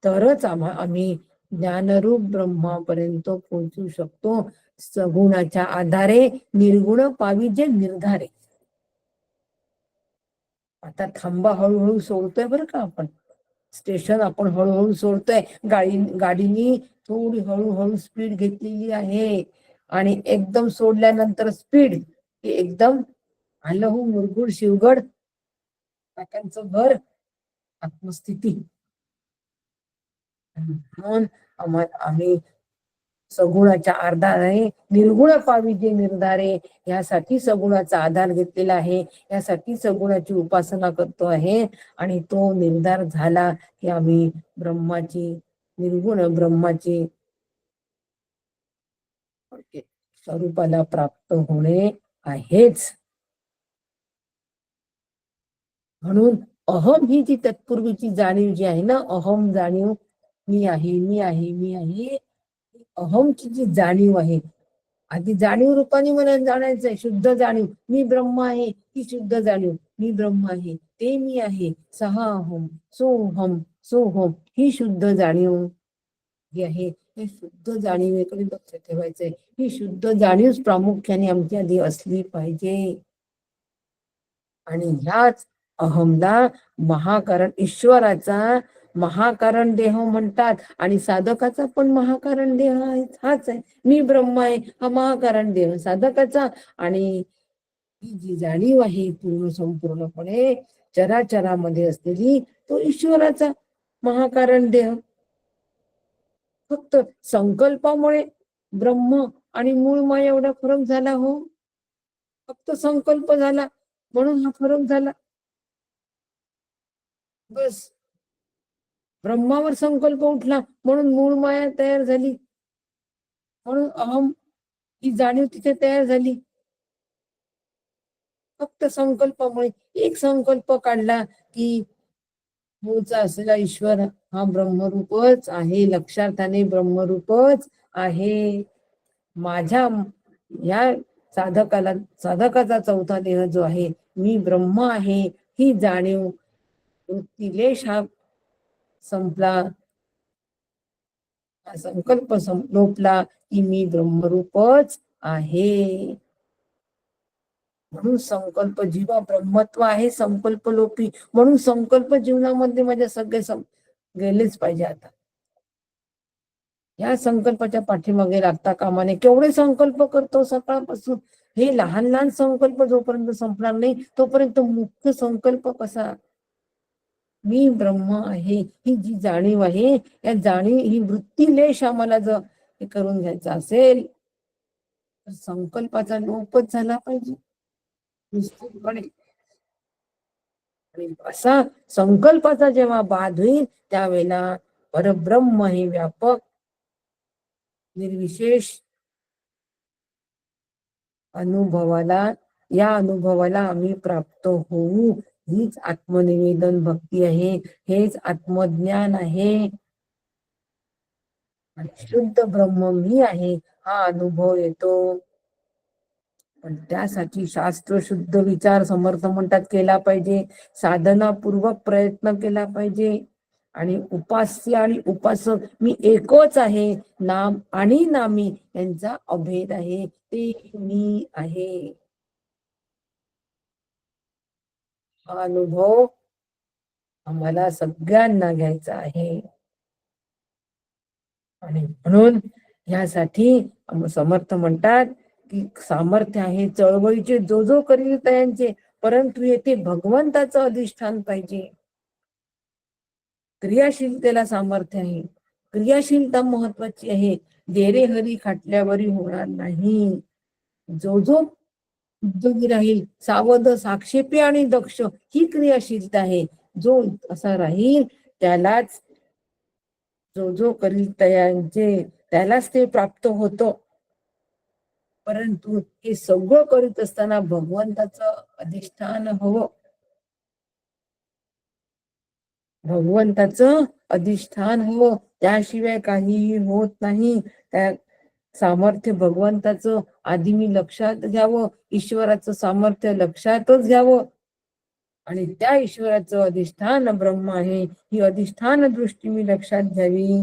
तरच आम्ही ज्ञानरूप ब्रह्मापर्यंत पोहोचू शकतो सगुणाच्या आधारे, निर्गुण पावी जे निर्धारे. आता थांबा हळूहळू सोडतोय बरं का आपण, स्टेशन आपण हळूहळू सोडतोय. गाडीनी थोडी हळूहळू स्पीड घेतलेली आहे आणि एकदम सोडल्यानंतर स्पीड एकदम आलं हो मुरगुड शिवगड, काकांचं घर, आत्मस्थिती. म्हणून आम्ही सगुणाच्या आधारे निर्गुण पावी जे निर्धारे, यासाठी सगुणाचा आधार घेतलेला आहे, यासाठी सगुणाची उपासना करतो आहे. आणि तो निर्धार झाला की आम्ही ब्रह्माची, निर्गुण ब्रह्माची स्वरूपाला प्राप्त होणे आहेच. म्हणून अहम ही जी तत्पूर्वीची जाणीव जी आहे ना, अहम जाणीव, मी आहे मी आहे मी आहे, अहमची जी जाणीव आहे, आधी जाणीव रूपाने मला जाणायचंय, शुद्ध जाणीव, मी ब्रह्म आहे ही शुद्ध जाणीव, मी ब्रह्म आहे, ते मी आहे, सहा अहम सोहम सोहम, ही शुद्ध जाणीव जी आहे, हे शुद्ध जाणीवेकडे लक्ष ठेवायचंय. ही शुद्ध जाणीव प्रामुख्याने आमच्या आधी असली पाहिजे. आणि ह्याच अहमला महाकारण, ईश्वराचा महाकारण देह म्हणतात आणि साधकाचा पण महाकारण देह हाच आहे. मी ब्रह्म आहे हा महाकारण देह साधकाचा, आणि ही जी जाणीव आहे पूर्ण संपूर्णपणे चराचरामध्ये असलेली, तो ईश्वराचा महाकारण देह. फक्त संकल्पामुळे ब्रह्म आणि मूळ माया एवढा फरक झाला हो. फक्त संकल्प झाला म्हणून हा फरक झाला, बस. ब्रह्मावर संकल्प उठला म्हणून मूळ माया तयार झाली, म्हणून अहम ही जाणीव तिथे तयार झाली. फक्त संकल्पामुळे, एक संकल्प काढला की मूळचा असलेला ईश्वर हा ब्रह्मरूपच आहे, लक्षार्थाने ब्रह्मरूपच आहे. माझ्या या साधकाचा चौथा देह जो आहे, मी ब्रह्म आहे ही जाणीव, वृत्तिलेश हा संपला, हा संकल्प लोपला की मी ब्रह्मरूपच आहे. म्हणून संकल्प जीवा ब्रह्मत्व आहे संकल्प लोपी, म्हणून संकल्प जीवनामध्ये माझ्या सगळे गेलेच पाहिजे. आता या संकल्पाच्या पाठीमागे लागता कामाने, केवढे संकल्प करतो सकाळपासून, हे लहान लहान संकल्प जोपर्यंत संपणार नाही तोपर्यंत मुख्य संकल्प कसा, मी ब्रह्म आहे ही जी जाणीव आहे, या जाणीव ही वृत्तिलेश आम्हाला जर हे करून घ्यायचं असेल तर संकल्पाचा लोपच झाला पाहिजे निश्चितपणे. आणि असा संकल्पाचा जेव्हा बाध होईल त्यावेळेला परब्रह्म हे व्यापक निर्विशेष अनुभवाला, या अनुभवाला आम्ही प्राप्त होऊ. हीच आत्मनिवेदन भक्ती आहे, हेच आत्मज्ञान आहे. शुद्ध ब्रह्म मी आहे हा अनुभव येतो. पण त्यासाठी शास्त्र शुद्ध विचार समर्थ म्हणतात केला पाहिजे, साधनापूर्वक प्रयत्न केला पाहिजे. आणि उपास्य आणि उपासक मी एकच आहे, नाम आणि नामी यांचा अभेद आहे, ते मी आहे. हा अनुभव आम्हाला सगळ्यांना घ्यायचा आहे. आणि म्हणून यासाठी समर्थ म्हणतात की सामर्थ्य आहे चळवळीचे जो जो करील त्यांचे, परंतु येथे भगवंताचं अधिष्ठान पाहिजे. क्रियाशीलतेला सामर्थ्य आहे, क्रियाशीलता महत्वाची आहे. देरे हरी खाटल्यावरी होणार नाही. जो जो उद्योगी राहील, सावध साक्षेपी आणि दक्ष, ही क्रियाशीलता आहे. जो असा राहील त्यालाच, जो जो करील त्यांचे त्यालाच ते प्राप्त होतं. परंतु हे सगळं करीत असताना भगवंताचं अधिष्ठान हवं, भगवंताचं अधिष्ठान हवं, त्याशिवाय काहीही होत नाही. त्या सामर्थ्य भगवंताचं आधी मी लक्षात घ्यावं, ईश्वराचं सामर्थ्य लक्षातच घ्यावं. आणि त्या ईश्वराचं अधिष्ठान ब्रह्म आहे ही अधिष्ठान दृष्टी मी लक्षात घ्यावी.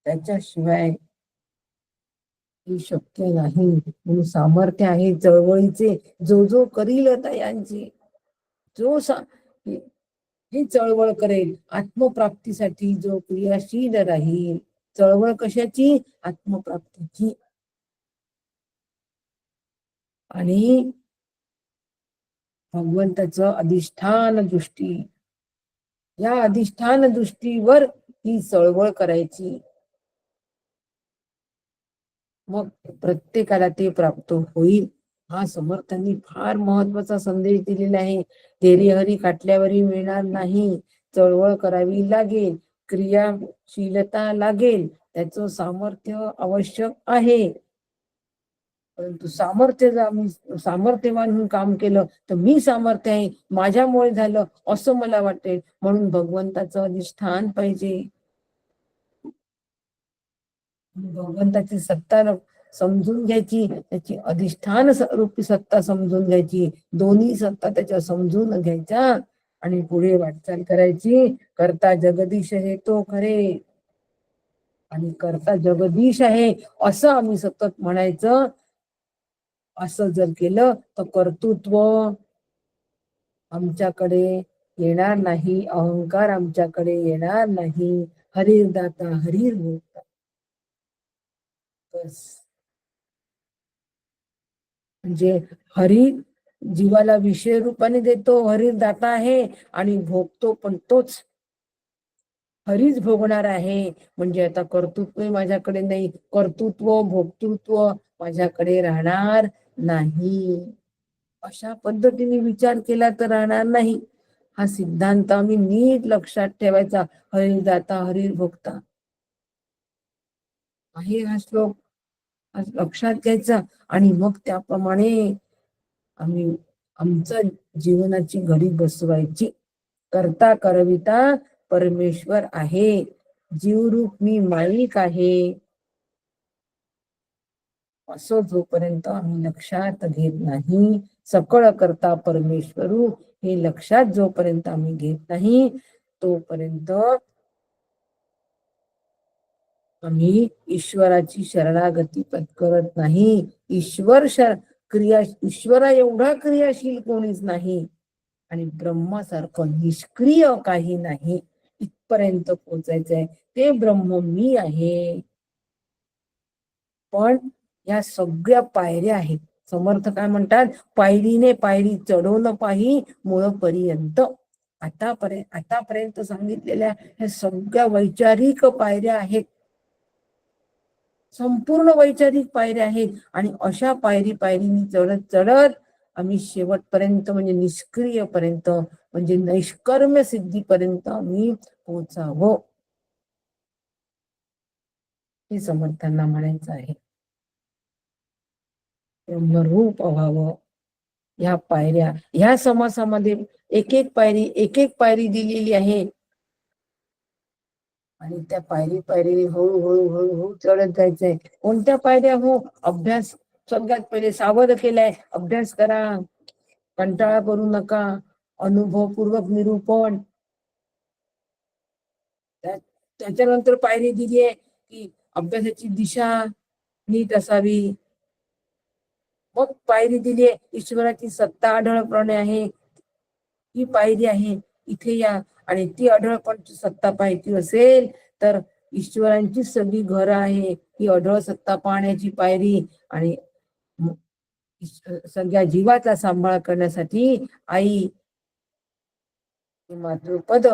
त्याच्याशिवाय हे शक्य नाही. म्हणून सामर्थ्य आहे चळवळीचे, जो जो करील तयांची, जो ही चळवळ करेल आत्मप्राप्तीसाठी, जो क्रियाशील राहील. चळवळ कशाची? आत्मप्राप्तीची. आणि भगवंताचं अधिष्ठान दृष्टी, या अधिष्ठान दृष्टीवर ही चळवळ करायची. मग प्रत्येकाला ते प्राप्त होईल. हा समर्थांनी फार महत्वाचा संदेश दिलेला आहे. तेरी हरी काटल्यावरही मिळणार नाही. चळवळ करावी लागेल, क्रियाशीलता लागेल, त्याचं सामर्थ्य आवश्यक आहे. परंतु सामर्थ्यवान म्हणून काम केलं तर मी सामर्थ्य आहे, माझ्यामुळे झालं असं मला वाटेल. म्हणून भगवंताचं अधिष्ठान पाहिजे. भगवंताची सत्ता समजून घ्यायची, त्याची अधिष्ठान रूपी सत्ता समजून घ्यायची, दोन्ही सत्ता त्याच्या समजून घ्यायच्या आणि पुढे वाटचाल करायची. करता जगदीश हे तो खरे, आणि करता जगदीश आहे असं आम्ही सतत म्हणायचं. असं जर केलं तर कर्तृत्व आमच्याकडे येणार नाही, अहंकार आमच्याकडे येणार नाही. हरीर दाता हरीर भोगता. बस. म्हणजे हरी जीवाला विषय रूपाने देतो, हरीर दाता आहे, आणि भोगतो पण तोच हरीच भोगणार आहे. म्हणजे आता कर्तृत्व माझ्याकडे नाही, कर्तृत्व भोक्तृत्व माझ्याकडे राहणार नाही. अशा पद्धतीने विचार केला तर राहणार नाही. हा सिद्धांत आम्ही नीट लक्षात ठेवायचा. हरीर दाता हरीर भोगता आहे हा श्लोक लक्षात घ्यायचा, आणि मग त्याप्रमाणे आम्ही आमचं जीवनाची घडी बसवायची. करता करविता परमेश्वर आहे, जीवरूप मी माईक आहे, असं जोपर्यंत आम्ही लक्षात घेत नाही, सकळ करता परमेश्वरू हे लक्षात जोपर्यंत आम्ही घेत नाही, तोपर्यंत आम्ही ईश्वराची शरणागती पत्करत नाही. ईश्वरा एवढा क्रियाशील कोणीच नाही, आणि ब्रह्मासारखं निष्क्रिय काही नाही. इथपर्यंत पोचायचंय. ते ब्रह्म मी आहे. पण या सगळ्या पायऱ्या आहेत. समर्थ काय म्हणतात? पायरीने पायरी चढवलं पाही मुळपर्यंत. आतापर्यंत सांगितलेल्या ह्या सगळ्या वैचारिक पायऱ्या आहेत, संपूर्ण वैचारिक पायऱ्या आहेत. आणि अशा पायरीने चढत चढत आम्ही शेवटपर्यंत, म्हणजे निष्क्रिय पर्यंत, म्हणजे नैष्कर्म्य सिद्धीपर्यंत आम्ही पोचावं, हे समर्थांना म्हणायचं आहे. ब्रह्मरूप व्हावं. ह्या पायऱ्या, ह्या समासामध्ये एक एक पायरी दिलेली आहे, आणि त्या पायरीने हळूहळू चढत जायचंय. कोणत्या पायऱ्या? हो, अभ्यास. सगळ्यात पहिले सावध केलाय, अभ्यास करा, कंटाळा करू नका, अनुभवपूर्वक निरूपण. त्याच्यानंतर पायरी दिली आहे की अभ्यासाची दिशा नीट असावी. मग पायरी दिली आहे ईश्वराची सत्ता आढळपणे आहे, ही पायरी आहे. इथे या, आणि ती आढळपण सत्ता पाहायची असेल तर ईश्वरांची सगळी घरं आहे, ही आढळ सत्ता पाहण्याची पायरी. आणि सगळ्या जीवाचा सांभाळ करण्यासाठी आई मातृपद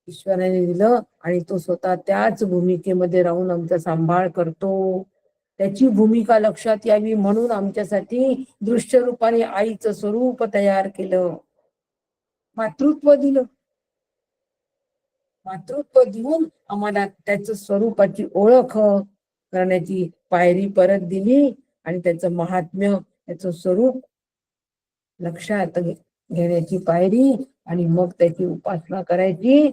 ईश्वराने दिलं, आणि तो स्वतः त्याच भूमिकेमध्ये राहून आमचा सांभाळ करतो. त्याची भूमिका लक्षात यावी म्हणून आमच्यासाठी दृश्य रूपाने आईचं स्वरूप तयार केलं, मातृत्व दिलं. मातृत्व देऊन आम्हाला त्याच स्वरूपाची ओळख करण्याची पायरी परत दिली, आणि त्याचं महात्म्य, त्याचं स्वरूप लक्षात घेण्याची पायरी, आणि मग त्याची उपासना करायची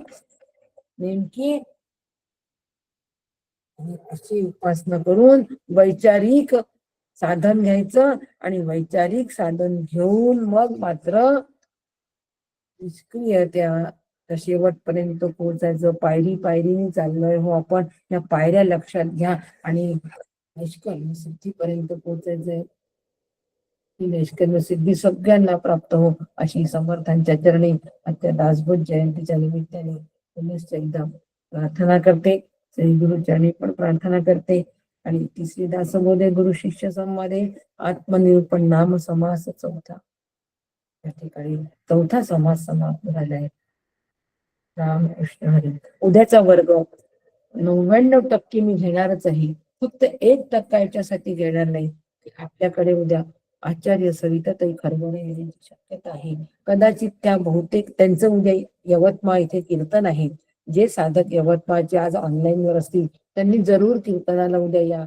नेमकी. अशी उपासना करून वैचारिक साधन घ्यायचं, आणि वैचारिक साधन घेऊन मग मात्र निष्क्रियता तर शेवटपर्यंत पोहोचायचं, पायरी पायरीने चाललोय हो आपण, या पायऱ्या लक्षात घ्या आणि निष्कर्म सिद्धीपर्यंत पोहोचायचंय. ही निष्कर्म सिद्धी सगळ्यांना प्राप्त हो अशी समर्थांच्या चरणी आजच्या दासबोध जयंतीच्या निमित्ताने पुनश्च एकदा प्रार्थना करते. श्री गुरुचरणी पण प्रार्थना करते. आणि तिसरी दासबोध आहे गुरु शिष्य संवाद आहे आत्मनिरूपण नाम समास चौथा. या ठिकाणी चौथा समास समाप्त झालाय. रामकृष्ण हरी. उद्याचा वर्ग 99% मी घेणारच आहे, फक्त 1% याच्यासाठी घेणार नाही. आपल्याकडे उद्या आचार्य सविताताई खरवणे येण्याची शक्यता आहे. कदाचित त्या बहुतेक त्यांचं उद्या यवतमाळ इथे कीर्तन आहे. जे साधक यवतमाळचे आज ऑनलाईन वर असतील त्यांनी जरूर कीर्तनाला उद्या या.